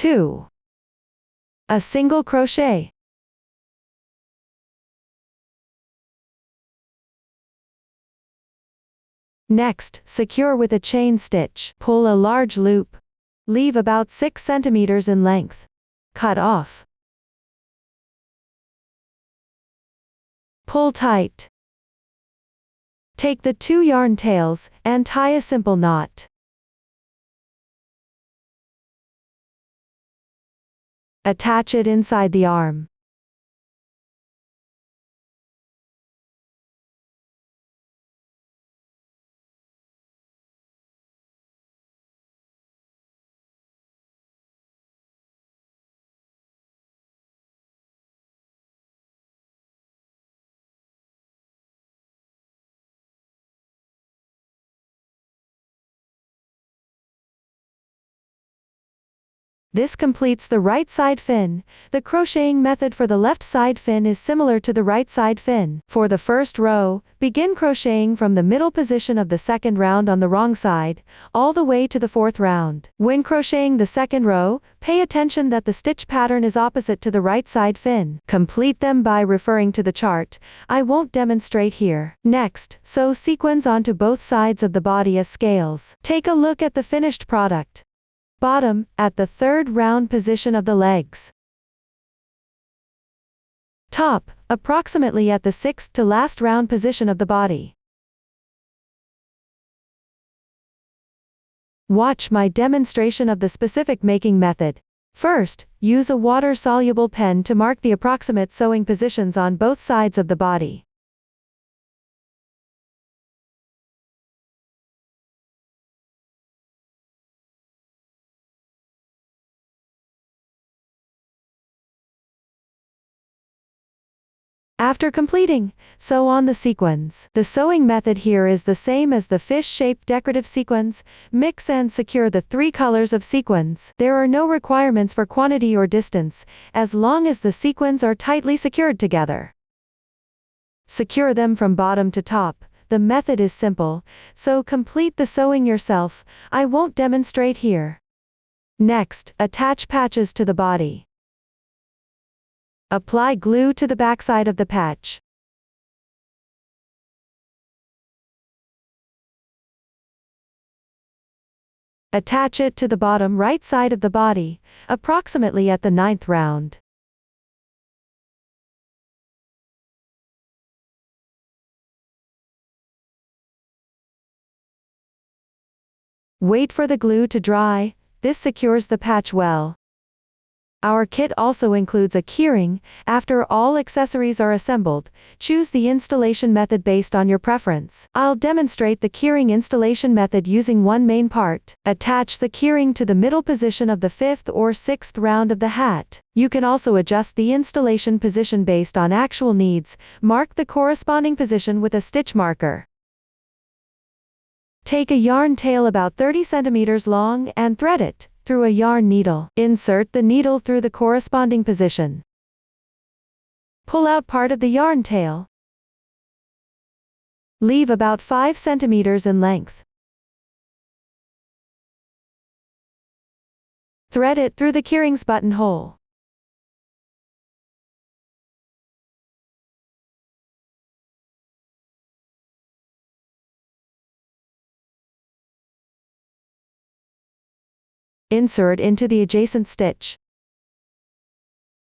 2. A single crochet. Next, secure with a chain stitch. Pull a large loop. Leave about 6 centimeters in length. Cut off. Pull tight. Take the 2 yarn tails and tie a simple knot. Attach it inside the arm. This completes the right side fin. The crocheting method for the left side fin is similar to the right side fin. For the first row, begin crocheting from the middle position of the second round on the wrong side, all the way to the fourth round. When crocheting the second row, pay attention that the stitch pattern is opposite to the right side fin. Complete them by referring to the chart. I won't demonstrate here. Next, sew sequins onto both sides of the body as scales. Take a look at the finished product. Bottom, at the third round position of the legs. Top, approximately at the sixth to last round position of the body. Watch my demonstration of the specific making method. First, use a water-soluble pen to mark the approximate sewing positions on both sides of the body. After completing, sew on the sequins. The sewing method here is the same as the fish-shaped decorative sequins. Mix and secure the 3 colors of sequins. There are no requirements for quantity or distance, as long as the sequins are tightly secured together. Secure them from bottom to top. The method is simple, so complete the sewing yourself. I won't demonstrate here. Next, attach patches to the body. Apply glue to the backside of the patch. Attach it to the bottom right side of the body, approximately at the 9th round. Wait for the glue to dry. This secures the patch well. Our kit also includes a keyring. After all accessories are assembled, choose the installation method based on your preference. I'll demonstrate the keyring installation method using one main part. Attach the keyring to the middle position of the 5th or 6th round of the hat. You can also adjust the installation position based on actual needs. Mark the corresponding position with a stitch marker. Take a yarn tail about 30 centimeters long and thread it through a yarn needle. Insert the needle through the corresponding position. Pull out part of the yarn tail. Leave about 5 centimeters in length. Thread it through the keyring's buttonhole. Insert into the adjacent stitch.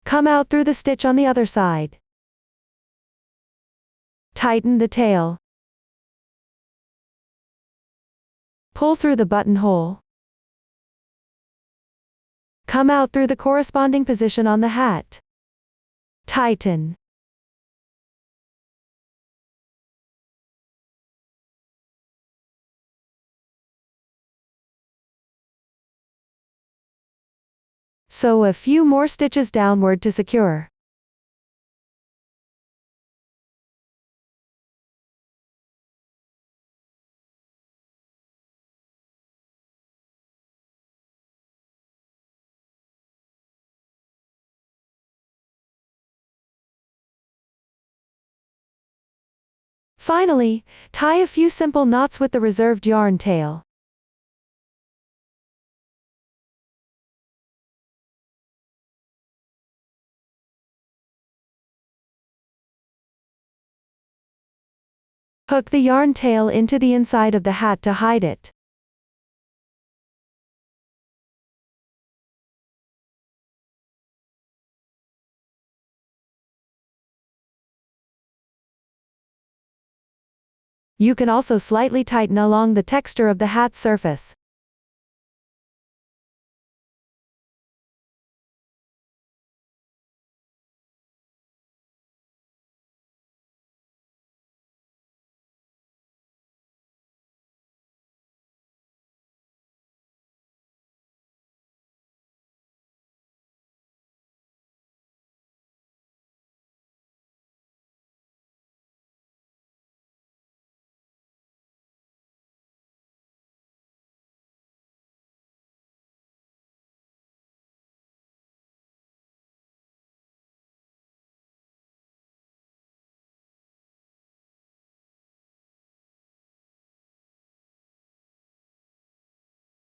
Come out through the stitch on the other side. Tighten the tail. Pull through the buttonhole. Come out through the corresponding position on the hat. Tighten. Sew a few more stitches downward to secure. Finally, tie a few simple knots with the reserved yarn tail. Hook the yarn tail into the inside of the hat to hide it. You can also slightly tighten along the texture of the hat surface.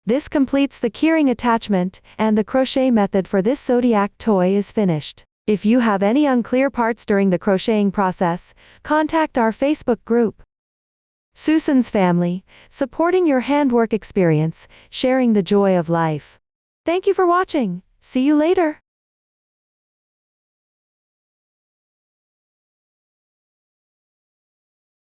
This completes the keyring attachment, and the crochet method for this Zodiac toy is finished. If you have any unclear parts during the crocheting process, contact our Facebook group. Susan's Family, supporting your handwork experience, sharing the joy of life. Thank you for watching. See you later.